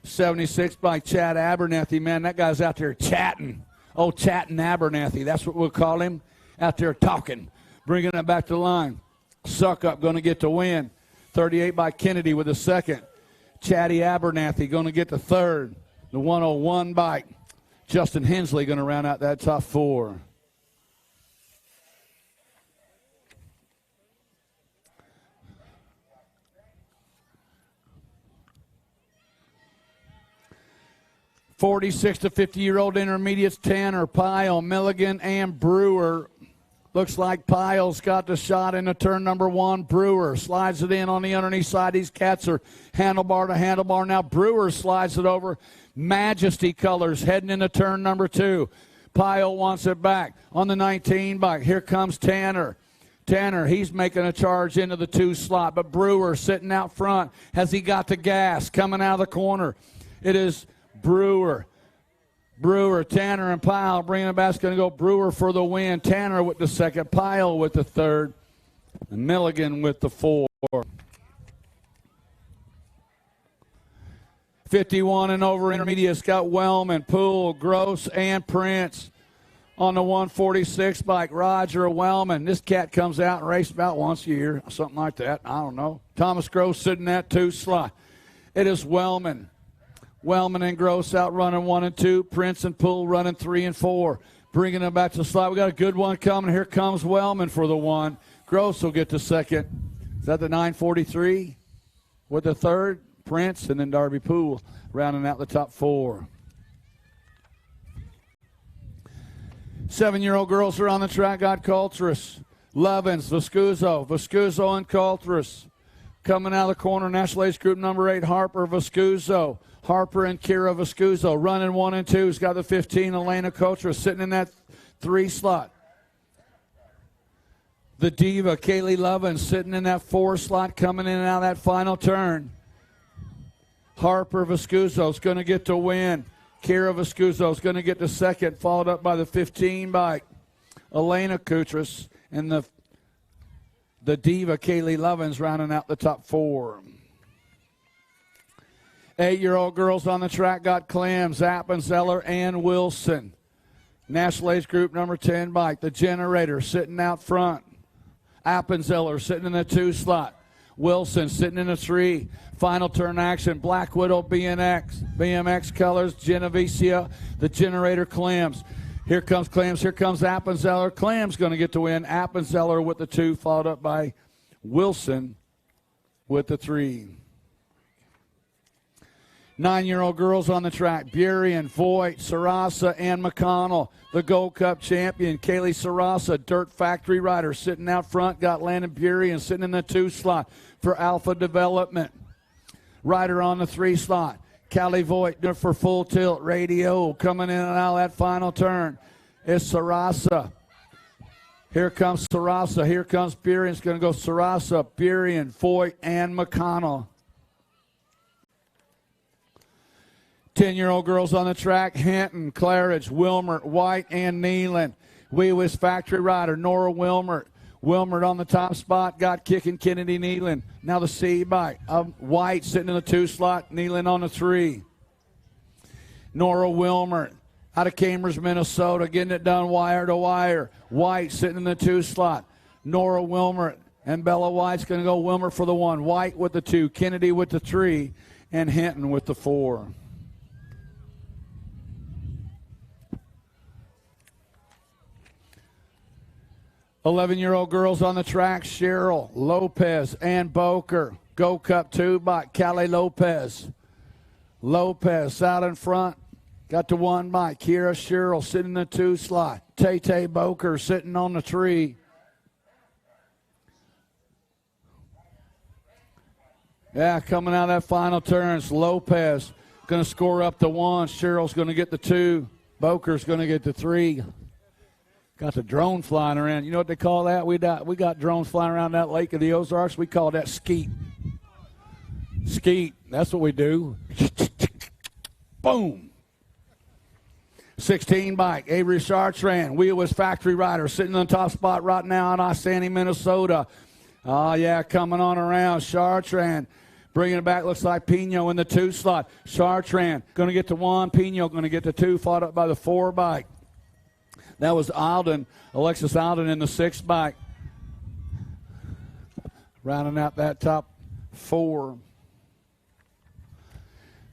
76 by Chad Abernathy. Man, that guy's out there chatting. Oh, chatting Abernathy. That's what we'll call him. Out there talking. Bringing it back to the line. Suckup going to get the win. 38 by Kennedy with the second. Chatty Abernathy going to get the third. The 101 by Justin Hensley going to round out that top 4. .46 to 50-year-old intermediates, Tanner, Pyle, Milligan, and Brewer. Looks like Pyle's got the shot into turn number 1. Brewer slides it in on the underneath side. These cats are handlebar to handlebar. Now Brewer slides it over. Majesty colors heading into turn number 2. Pyle wants it back on the 19 bike. Here comes Tanner. Tanner, he's making a charge into the 2 slot, but Brewer sitting out front. Has he got the gas coming out of the corner? It is Brewer, Tanner, and Pyle bringing it back. It's going to go Brewer for the win. Tanner with the second, Pyle with the third, and Milligan with the 4. 51 and over intermediates got Wellman, Poole, Gross, and Prince. On the 146 bike, Roger Wellman. This cat comes out and races about once a year, something like that. I don't know. Thomas Gross sitting in that 2 slot. It is Wellman. Wellman and Gross out running 1 and 2. Prince and Poole running 3 and 4. Bringing them back to the slot. We got a good one coming. Here comes Wellman for the 1. Gross will get the second. Is that the 943? With the third, Prince, and then Darby Poole rounding out the top 4. 7-year-old girls are on the track. Got Coultris, Lovins, Vescuzzo and Coultris. Coming out of the corner, national age group number 8, Harper, Vescuzzo. Harper and Kira Vescuzzo running 1 and 2. He's got the 15, Elena Coultris, sitting in that 3 slot. The Diva, Kaylee Lovins, sitting in that 4 slot, coming in and out of that final turn. Harper Vescuzzo's going to get the win. Kira Vescuzzo's going to get the second, followed up by the 15 bike. Elena Coultris and the Diva, Kaylee Lovins, rounding out the top 4. 8-year-old girls on the track got Clem, Appenzeller, and Wilson. National age group number 10 bike. The Generator sitting out front. Appenzeller sitting in the 2 slot. Wilson sitting in the 3. Final turn action. Black Widow BMX colors. Genovese. The Generator Clems. Here comes Clems. Here comes Appenzeller. Clems going to get the win. Appenzeller with the 2, followed up by Wilson with the 3. 9-year-old girls on the track. Burien, Voigt, Sarasa, and McConnell. The Gold Cup champion, Kaylee Sarasa, Dirt Factory rider, sitting out front. Got Landon Burien sitting in the 2 slot for Alpha Development. Rider on the 3 slot. Callie Voigt for Full Tilt. Radio coming in and out of that final turn. It's Sarasa. Here comes Sarasa. Here comes Burien. It's going to go Sarasa, Burien, Voigt, and McConnell. 10-year-old girls on the track. Hinton, Claridge, Wilmert, White, and Nealon. Wee Whiz Factory rider, Nora Wilmert. Wilmert on the top spot, got kicking Kennedy Nealon. Now the C bike. White sitting in the 2 slot, Nealon on the 3. Nora Wilmert out of Cambridge, Minnesota, getting it done wire to wire. White sitting in the 2 slot. Nora Wilmert and Bella White's going to go Wilmert for the 1. White with the 2, Kennedy with the 3, and Hinton with the 4. 11-year-old girls on the track, Cheryl, Lopez, and Boker. Go Cup 2 by Callie Lopez. Lopez out in front. Got the 1 by Kira Cheryl sitting in the 2 slot. Tay Boker sitting on the 3. Yeah, coming out of that final turn, it's Lopez going to score up the 1. Cheryl's going to get the 2. Boker's going to get the 3. Got the drone flying around. You know what they call that? We got drones flying around that lake of the Ozarks. We call that skeet. Skeet. That's what we do. Boom. 16 bike. Avery Chartrand. Wheel was factory rider sitting on the top spot right now in Ossandy, Minnesota. Oh, yeah, coming on around. Chartrand. Bringing it back, looks like Pino in the 2 slot. Chartrand going to get the 1. Pino going to get the 2, fought up by the 4 bike. That was Alden, Alexis Alden in the 6 bike. Rounding out that top 4.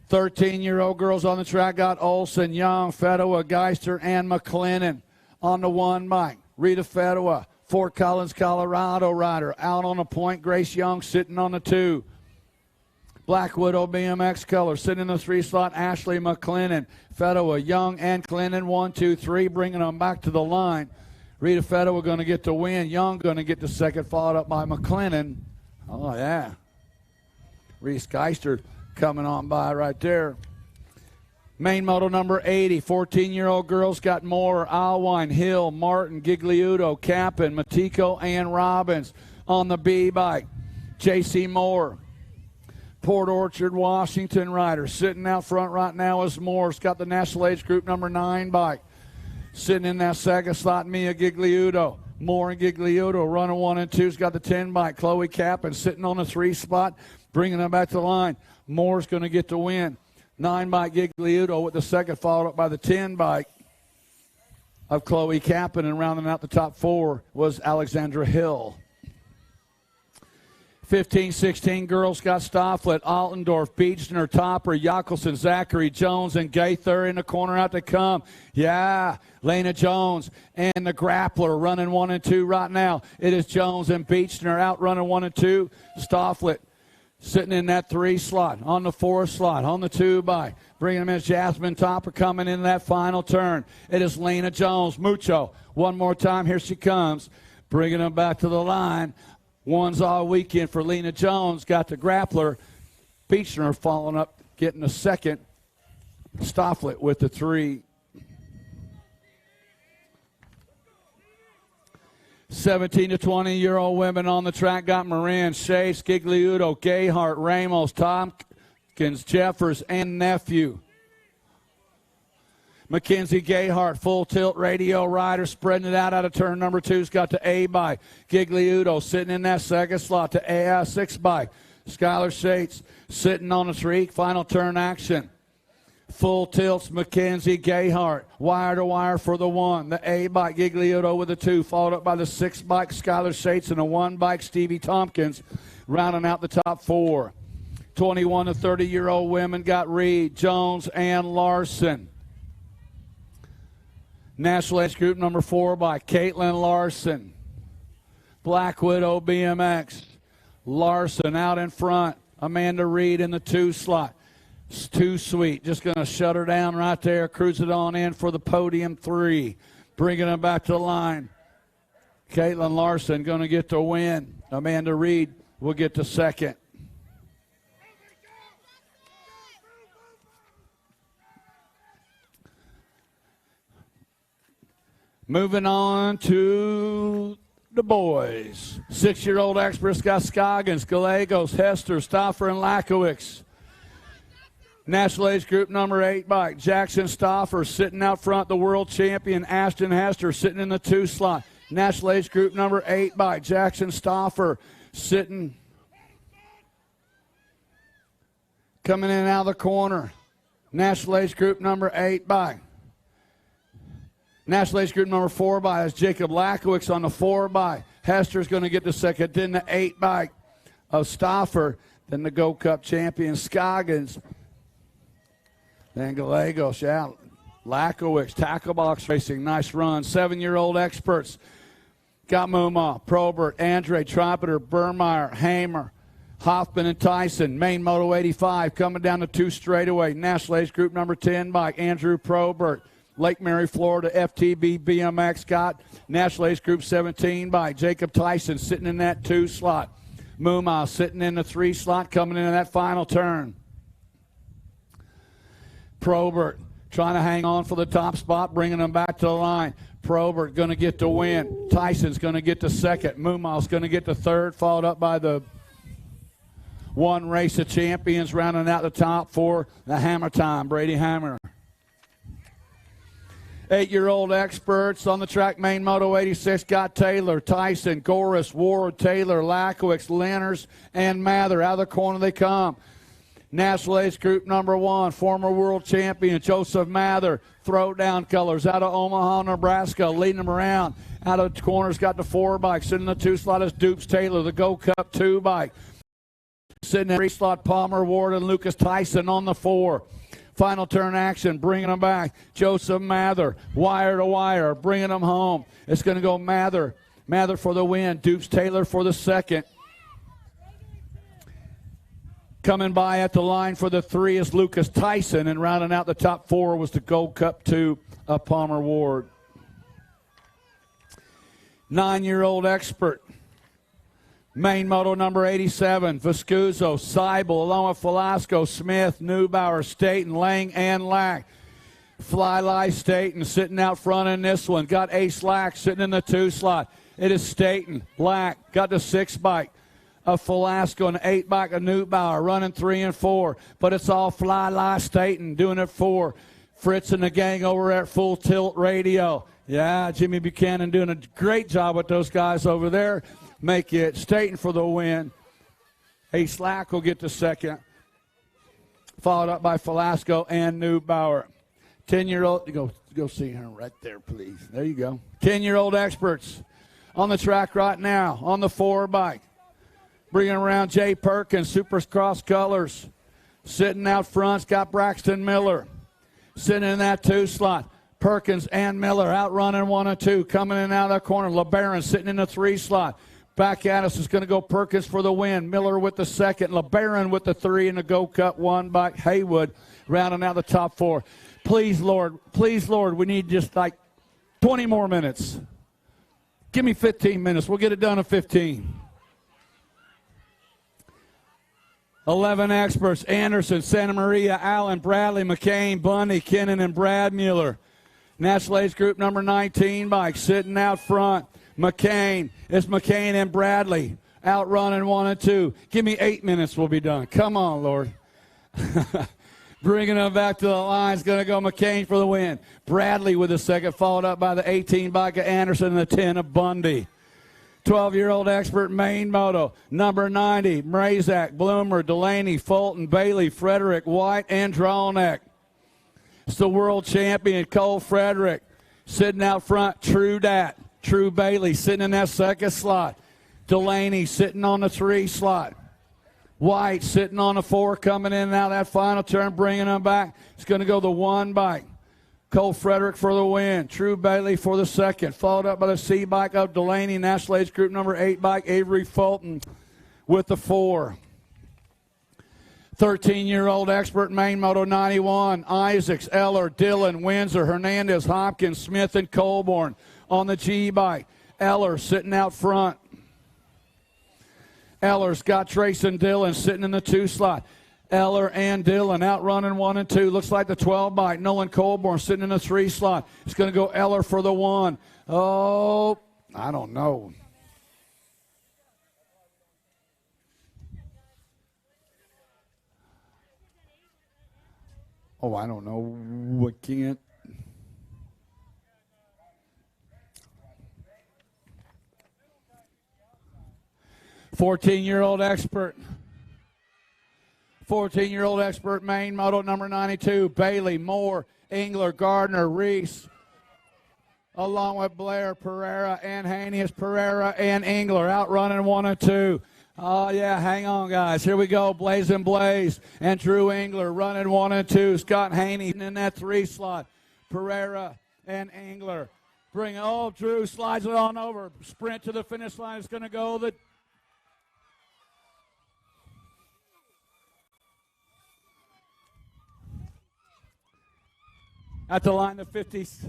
13-year-old girls on the track got Olson, Young, Fedua, Geister, and McLennan on the 1 bike. Rita Fedua, Fort Collins, Colorado rider. Out on the point, Grace Young sitting on the 2. Black Widow BMX color sitting in the 3 slot, Ashley McLennan. Fedua, Young, and Clennon, 1, 2, 3, bringing them back to the line. Rita Fedua going to get the win. Young going to get the second, followed up by McLennan. Oh, yeah. Reese Geister coming on by right there. Main moto number 80, 14-year-old girls got Moore, Alwine, Hill, Martin, Gigliuto, Capin, Matico, and Robbins on the B bike. J.C. Moore. Port Orchard, Washington rider. Sitting out front right now is Moore. It's got the national age group number 9 bike. Sitting in that second slot, Mia Gigliuto. Moore and Gigliuto running 1 and 2's got the 10 bike. Chloe Capin sitting on the 3 spot, bringing them back to the line. Moore's going to get the win. 9 bike Gigliuto with the second, followed up by the 10 bike of Chloe Capin, and rounding out the top 4 was Alexandra Hill. 15-16 girls got Stofflet, Altendorf, Beechner, Topper, Jockelson, Zachary, Jones, and Gaither in the corner out to come. Yeah, Lena Jones and the Grappler running 1 and 2 right now. It is Jones and Beechner out running 1 and 2. Stofflet sitting in that 3 slot, on the 4 slot, on the 2 bike. Bringing them in, Jasmine Topper coming in that final turn. It is Lena Jones. Mucho. One more time. Here she comes. Bringing them back to the line. Ones all weekend for Lena Jones. Got the grappler. Beechner following up, getting the second. Stofflet with the 3. 17 to 20-year-old women on the track got Moran, Shea, Scigliuto, Gayhart, Ramos, Tompkins, Jeffers, and Nephew. Mackenzie Gayhart, full tilt radio rider, spreading it out of turn number 2's got the A bike. Gigliuto sitting in that second slot to A 6 bike. Skylar Shates sitting on the 3, final turn action. Full tilts, Mackenzie Gayhart. Wire to wire for the 1. The A bike, Gigliuto with the 2, followed up by the 6 bike, Skylar Shates, and the 1 bike, Stevie Tompkins, rounding out the top 4. 21 to 30-year-old women got Reed, Jones, and Larson. National Age Group number 4 by Caitlin Larson. Black Widow BMX. Larson out in front. Amanda Reed in the 2 slot. It's too sweet. Just going to shut her down right there. Cruise it on in for the podium 3. Bringing them back to the line. Caitlin Larson going to get the win. Amanda Reed will get the second. Moving on to the boys. 6-year-old experts got Scoggins, Gallegos, Hester, Stoffer, and Lakowicz. National Age Group number 8 bike. Jackson Stoffer sitting out front. The world champion Ashton Hester sitting in the 2 slot. National Age Group number 8 bike. Jackson Stoffer sitting. Coming in out of the corner. National Age Group number 8 bike. National Age Group number 4 bike is Jacob Lakowicz on the 4 bike. Hester's going to get the second. Then the 8 bike of Stoffer. Then the Gold Cup champion Scoggins. Then Gallegos, yeah. Lakowicz, tackle box racing, nice run. 7-year-old experts. Got Muma, Probert, Andre, Trumpeter, Burmeyer, Hamer, Hoffman, and Tyson. Main Moto 85 coming down the 2 straightaway. National Age Group number 10 bike, Andrew Probert. Lake Mary, Florida, FTB BMX got National Age Group 17 bike. Jacob Tyson sitting in that 2 slot. Muma sitting in the 3 slot coming into that final turn. Probert trying to hang on for the top spot, bringing them back to the line. Probert going to get the win. Tyson's going to get the second. Muma's going to get the third, followed up by the 1 race of champions, rounding out the top 4. The Hammer Time, Brady Hammer. 8-year-old experts on the track. Main Moto 86 got Taylor, Tyson, Goris, Ward, Taylor, Lakowicz, Lenners, and Mather. Out of the corner they come. National Age Group number 1, former world champion Joseph Mather. Throwdown colors out of Omaha, Nebraska, leading them around. Out of the corners got the 4 bike. Sitting in the 2 slot is Dupes Taylor, the Gold Cup 2 bike. Sitting in the 3 slot, Palmer, Ward, and Lucas Tyson on the 4. Final turn action, bringing them back. Joseph Mather, wire to wire, bringing them home. It's going to go Mather for the win. Dupes Taylor for the second. Coming by at the line for the 3 is Lucas Tyson, and rounding out the top 4 was the Gold Cup 2 of Palmer Ward. 9-year-old expert. Main Moto number 87, Viscuso, Seibel, along with Velasco, Smith, Neubauer, Staten, Lang, and Lack. Fly Staten sitting out front in this one. Got Ace Lack sitting in the 2 slot. It is Staten, Lack, got the 6 bike of Velasco and the 8 bike of Neubauer, running 3 and 4. But it's all Fly Staten doing it for Fritz and the gang over at Full Tilt Radio. Yeah, Jimmy Buchanan doing a great job with those guys over there. Make it Staten for the win. Ace Lack will get the second. Followed up by Velasco and Neubauer. 10-year-old, go see her right there, please. There you go. 10-year-old experts on the track right now on the 4 bike. Bringing around Jay Perkins, Supercross colors. Sitting out front, got Braxton Miller. Sitting in that 2 slot. Perkins and Miller outrunning 1 and 2. Coming in out of the corner. LeBaron sitting in the 3 slot. Back at us is going to go Perkins for the win. Miller with the second. LeBaron with the 3 in the Go Cup. 1 by Haywood, rounding out the top 4. Please, Lord, we need just like 20 more minutes. Give me 15 minutes. We'll get it done in 15. 11 experts: Anderson, Santa Maria, Allen, Bradley, McCain, Bundy, Kennan, and Brad Mueller. National Age Group number 19 bike sitting out front. McCain. It's McCain and Bradley out running 1 and 2. Give me 8 minutes. We'll be done. Come on, Lord. Bringing them back to the line is going to go McCain for the win. Bradley with the second, followed up by the 18 bike of Anderson and the 10 of Bundy. 12-year-old expert main moto, number 90, Mrazak, Bloomer, Delaney, Fulton, Bailey, Frederick, White, and Drawneck. It's the world champion, Cole Frederick, sitting out front. True Bailey sitting in that second slot. Delaney sitting on the 3 slot. White sitting on the 4, coming in and out of that final turn, bringing them back. It's going to go the 1 bike. Cole Frederick for the win. True Bailey for the second. Followed up by the C bike of Delaney. National Age Group number 8 bike, Avery Fulton with the 4. 13-year-old expert main moto 91. Isaacs, Eller, Dillon, Windsor, Hernandez, Hopkins, Smith, and Colborn on the G bike. Eller sitting out front. Eller's got Trace and Dillon sitting in the 2 slot. Eller and Dillon out running 1 and 2. Looks like the 12 bike. Nolan Colborn sitting in the 3 slot. It's going to go Eller for the 1. Oh, I don't know. Oh, I don't know. I can't. Fourteen-year-old expert main moto number 92. Bailey, Moore, Engler, Gardner, Reese, along with Blair, Pereira, and Haney. Pereira and Engler out running 1 and 2. Oh, yeah, hang on, guys. Here we go. Blaze and Blaze and Drew Engler running 1 and 2. Scott Haney in that 3 slot. Pereira and Engler. Drew slides it on over. Sprint to the finish line. It's going to go the at the line, the 50s.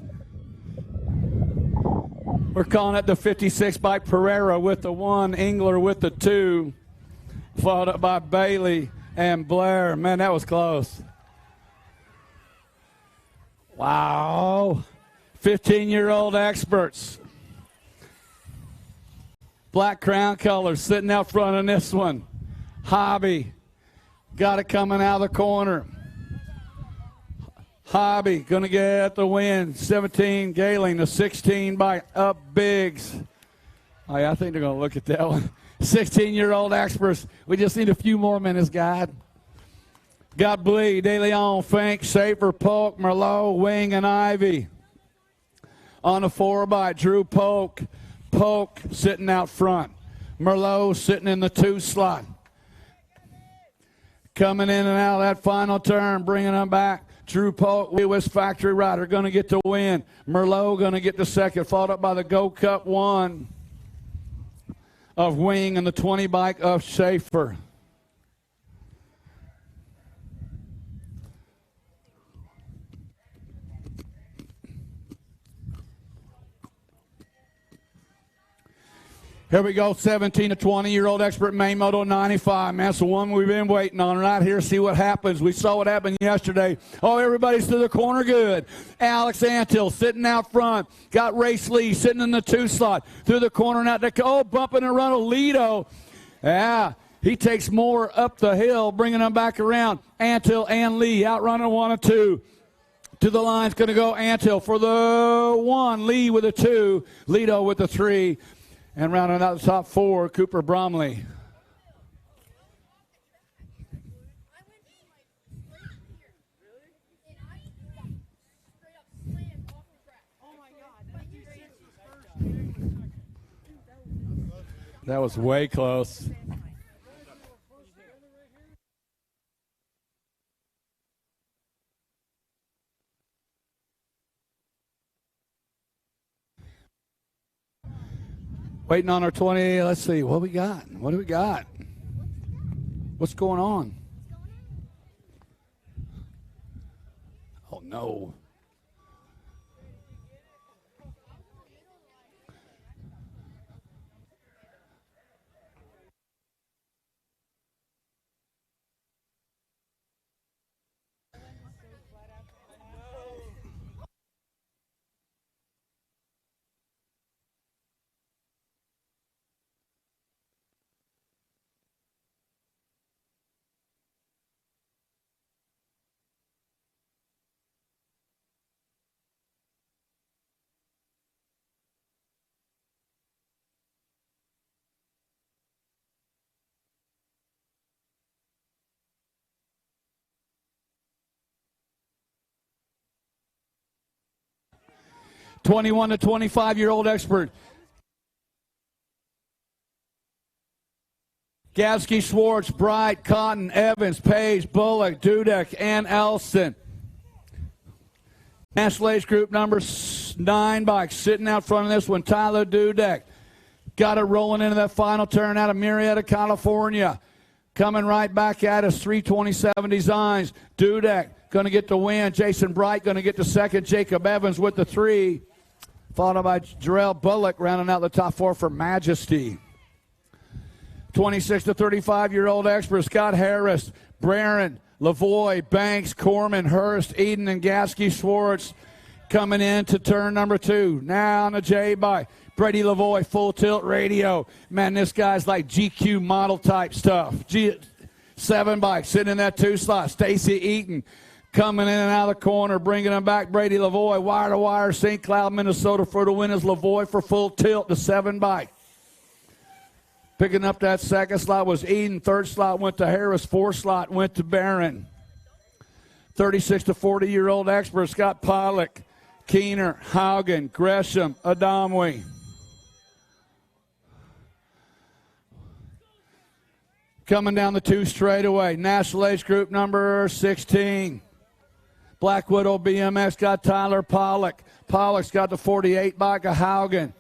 We're calling it the 56 by Pereira with the 1, Engler with the 2, followed up by Bailey and Blair. Man, that was close. Wow. 15-year-old experts. Black crown colors sitting out front on this one. Hobby got it coming out of the corner. Hobby going to get the win. 17, Galing, the 16 by Up Biggs. Oh, yeah, I think they're going to look at that one. 16-year-old experts. We just need a few more minutes, God. Got Blee, De Leon, Fink, Schaefer, Polk, Merlot, Wing, and Ivy. On the 4 by Drew Polk. Polk sitting out front. Merlot sitting in the 2 slot. Coming in and out of that final turn, bringing them back. Drew Polk, Lewis Factory Rider, going to get the win. Merlot going to get the second, followed up by the Go Cup 1 of Wing and the 20 bike of Schaefer. Here we go, 17 to 20-year-old expert main moto 95. Man, that's the one we've been waiting on right here. See what happens. We saw what happened yesterday. Oh, everybody's to the corner good. Alex Antill sitting out front. Got Race Lee sitting in the 2 slot. Through the corner and out the, bumping and running. Lido. Yeah, he takes more up the hill, bringing them back around. Antill and Lee out running 1 and 2. To the line's going to go Antill for the 1. Lee with a 2. Lido with the 3. And rounding out the top 4, Cooper Bromley. That was way close. Waiting on our 20. Let's see. What we got? What do we got? What's going on? Oh, no. (21 to 25-year-old expert. Gavsky, Schwartz, Bright, Cotton, Evans, Page, Bullock, Dudek, and Elston. National age group number 9 bikes sitting out front of this one. Tyler Dudek got it rolling into that final turn out of Murrieta, California. Coming right back at us, 327 Designs. Dudek going to get the win. Jason Bright going to get the second. Jacob Evans with the 3. Followed by Jarrell Bullock rounding out the top 4 for Majesty. 26 to 35-year-old expert Scott Harris, Barron, Lavoie, Banks, Corman, Hurst, Eden, and Gasky Schwartz coming into turn number 2. Now on the J bike, Brady Lavoie, full tilt radio. Man, this guy's like GQ model type stuff. 7 bike sitting in that 2 slot. Stacy Eaton coming in and out of the corner, bringing him back. Brady Lavoie, wire to wire, St. Cloud, Minnesota for the win is Lavoie for full tilt, the 7 bike. Picking up that second slot was Eden. Third slot went to Harris. Fourth slot went to Barron. 36 to 40-year-old expert Scott Pollock, Keener, Haugen, Gresham, Adamwe. Coming down the 2 straightaway, National age group number 16. Black Widow BMX got Tyler Pollock. Pollock's got the 48 bike of Haugen.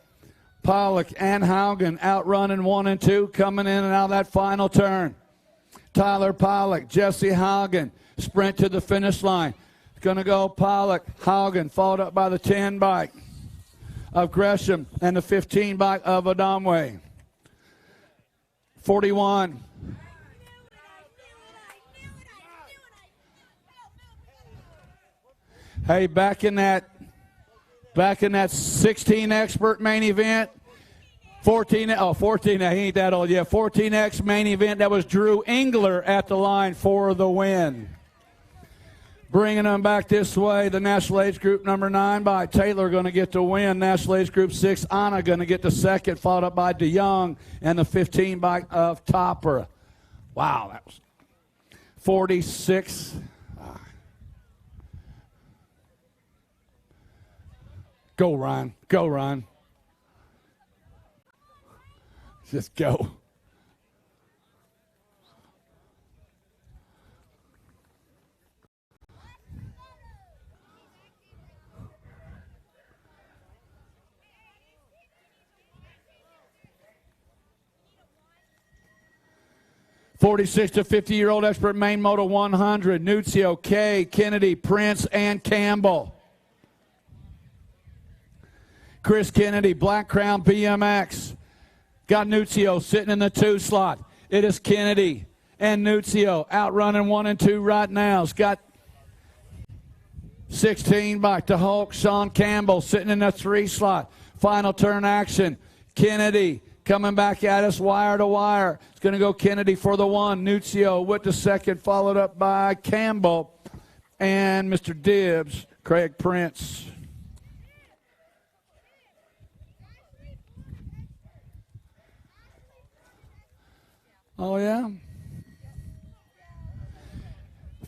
Pollock and Haugen outrunning 1 and 2, coming in and out of that final turn. Tyler Pollock, Jesse Haugen, sprint to the finish line. It's going to go Pollock, Haugen, followed up by the 10 bike of Gresham and the 15 bike of Adamwe. 41. Hey, back in that 16 expert main event, 14, he ain't that old yet. 14X main event, that was Drew Engler at the line for the win. Bringing them back this way, the National age group number 9 by Taylor going to get the win. National age group 6, Anna going to get the second, followed up by DeYoung and the 15 bike of Topper. Wow, that was 46. Go, Ryan. Go, Ryan. Just go. (46 to 50-year-old expert main moto 100, Nuzio, Kay, Kennedy, Prince, and Campbell. Chris Kennedy, Black Crown BMX. Got Nuzio sitting in the 2 slot. It is Kennedy and Nuzio outrunning 1 and 2 right now. It's got 16 back to Hulk. Sean Campbell sitting in the 3 slot. Final turn action. Kennedy coming back at us wire to wire. It's going to go Kennedy for the 1. Nuzio with the second, followed up by Campbell and Mr. Dibbs, Craig Prince. Oh, yeah?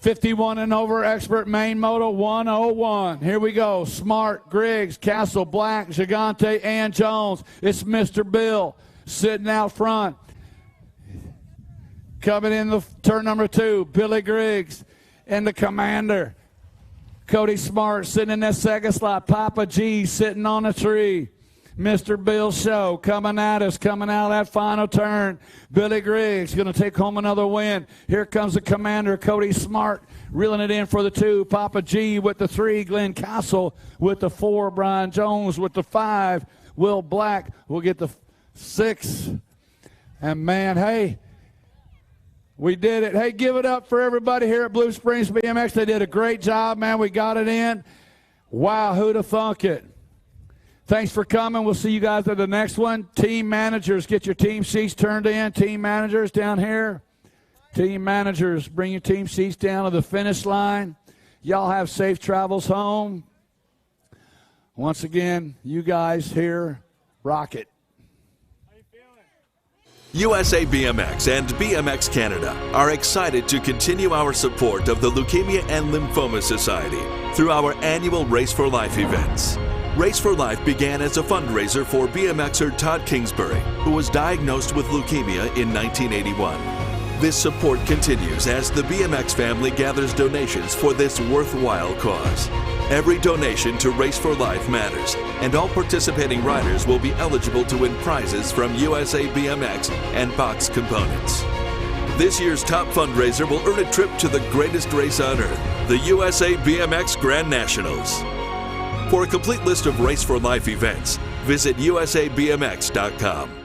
51 and over expert main moto 101. Here we go. Smart, Griggs, Castle, Black, Gigante, and Jones. It's Mr. Bill sitting out front. Coming in the turn number 2, Billy Griggs and the Commander. Cody Smart sitting in that second slot. Papa G sitting on a tree. Mr. Bill Show coming at us, coming out of that final turn. Billy Griggs going to take home another win. Here comes the commander, Cody Smart, reeling it in for the 2. Papa G with the 3. Glenn Castle with the 4. Brian Jones with the 5. Will Black will get the 6. And, man, hey, we did it. Hey, give it up for everybody here at Blue Springs BMX. They did a great job, man. We got it in. Wow, who'd have thunk it? Thanks for coming. We'll see you guys at the next one. Team managers, get your team seats turned in. Team managers down here. Team managers, bring your team seats down to the finish line. Y'all have safe travels home. Once again, you guys here, rock it. USA BMX and BMX Canada are excited to continue our support of the Leukemia and Lymphoma Society through our annual Race for Life events. Race for Life began as a fundraiser for BMXer Todd Kingsbury, who was diagnosed with leukemia in 1981. This support continues as the BMX family gathers donations for this worthwhile cause. Every donation to Race for Life matters, and all participating riders will be eligible to win prizes from USA BMX and Box Components. This year's top fundraiser will earn a trip to the greatest race on earth, the USA BMX Grand Nationals. For a complete list of Race for Life events, visit usabmx.com.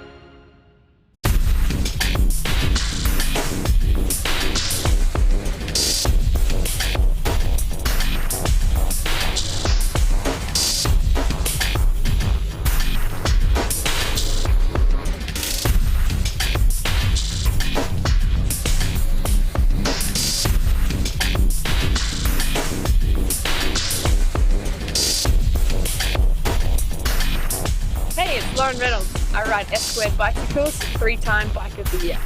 I ride S-squared bicycles, 3-time Bike of the Year.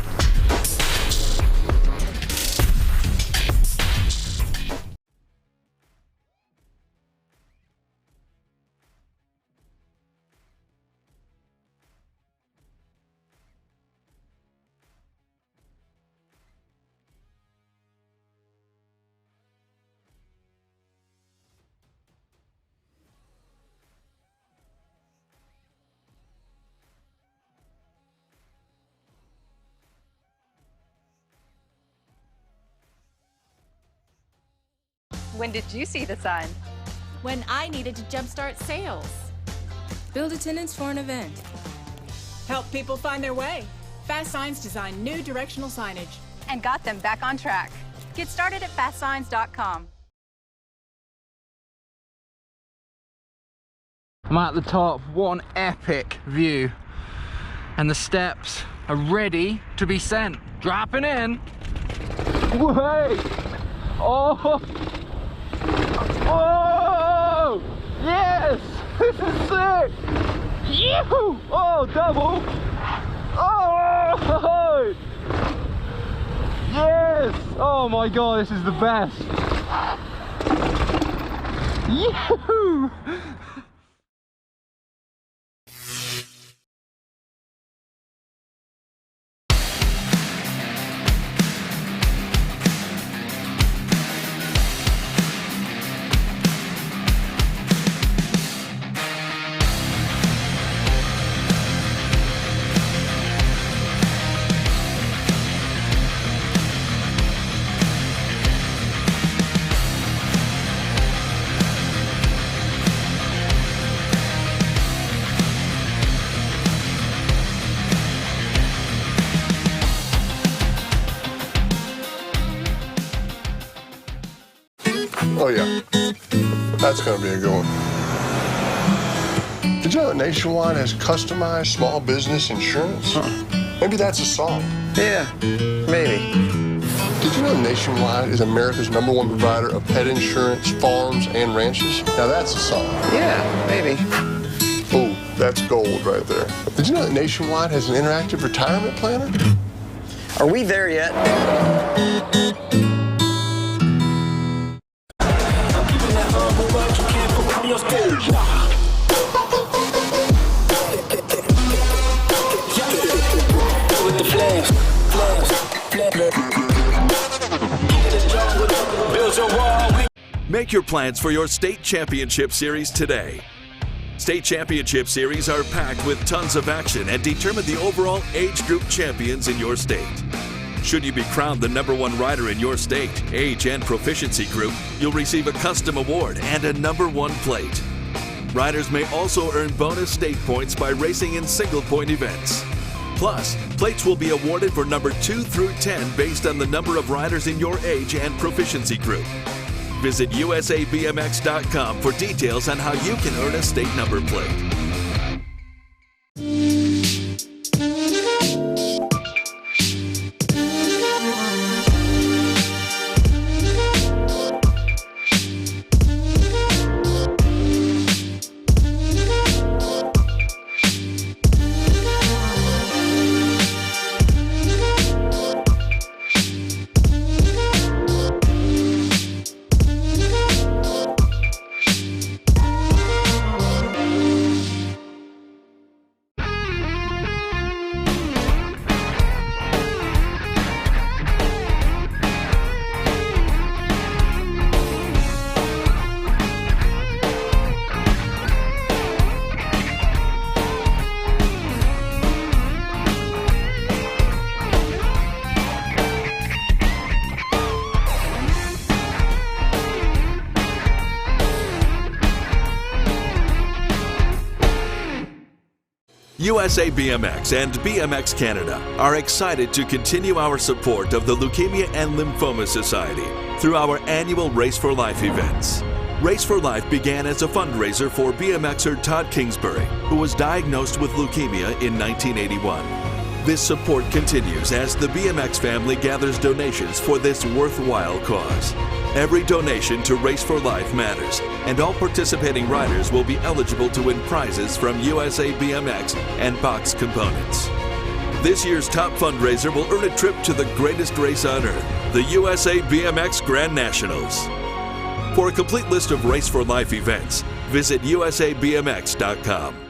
When did you see the sign? When I needed to jumpstart sales. Build attendance for an event. Help people find their way. Fast Signs designed new directional signage. And got them back on track. Get started at fastsigns.com. I'm at the top, one epic view. And the steps are ready to be sent. Dropping in. Wait! Oh! Oh! Yes! This is sick! Yee-hoo! Oh, double! Oh! Yes! Oh my god, this is the best! Yee-hoo! Oh yeah, that's gonna be a good one. Did you know that Nationwide has customized small business insurance? Maybe that's a song. Yeah, maybe. Did you know Nationwide is America's #1 provider of pet insurance, farms, and ranches? Now that's a song. Yeah, maybe. Oh, that's gold right there. Did you know that Nationwide has an interactive retirement planner? Are we there yet? Make your plans for your state championship series today. State championship series are packed with tons of action and determine the overall age group champions in your state. Should you be crowned the #1 rider in your state, age, and proficiency group, you'll receive a custom award and a #1 plate. Riders may also earn bonus state points by racing in single-point events. Plus, plates will be awarded for number 2 through 10 based on the number of riders in your age and proficiency group. Visit usabmx.com for details on how you can earn a state number plate. USA BMX and BMX Canada are excited to continue our support of the Leukemia and Lymphoma Society through our annual Race for Life events. Race for Life began as a fundraiser for BMXer Todd Kingsbury, who was diagnosed with leukemia in 1981. This support continues as the BMX family gathers donations for this worthwhile cause. Every donation to Race for Life matters, and all participating riders will be eligible to win prizes from USA BMX and Box Components. This year's top fundraiser will earn a trip to the greatest race on earth, the USA BMX Grand Nationals. For a complete list of Race for Life events, visit usabmx.com.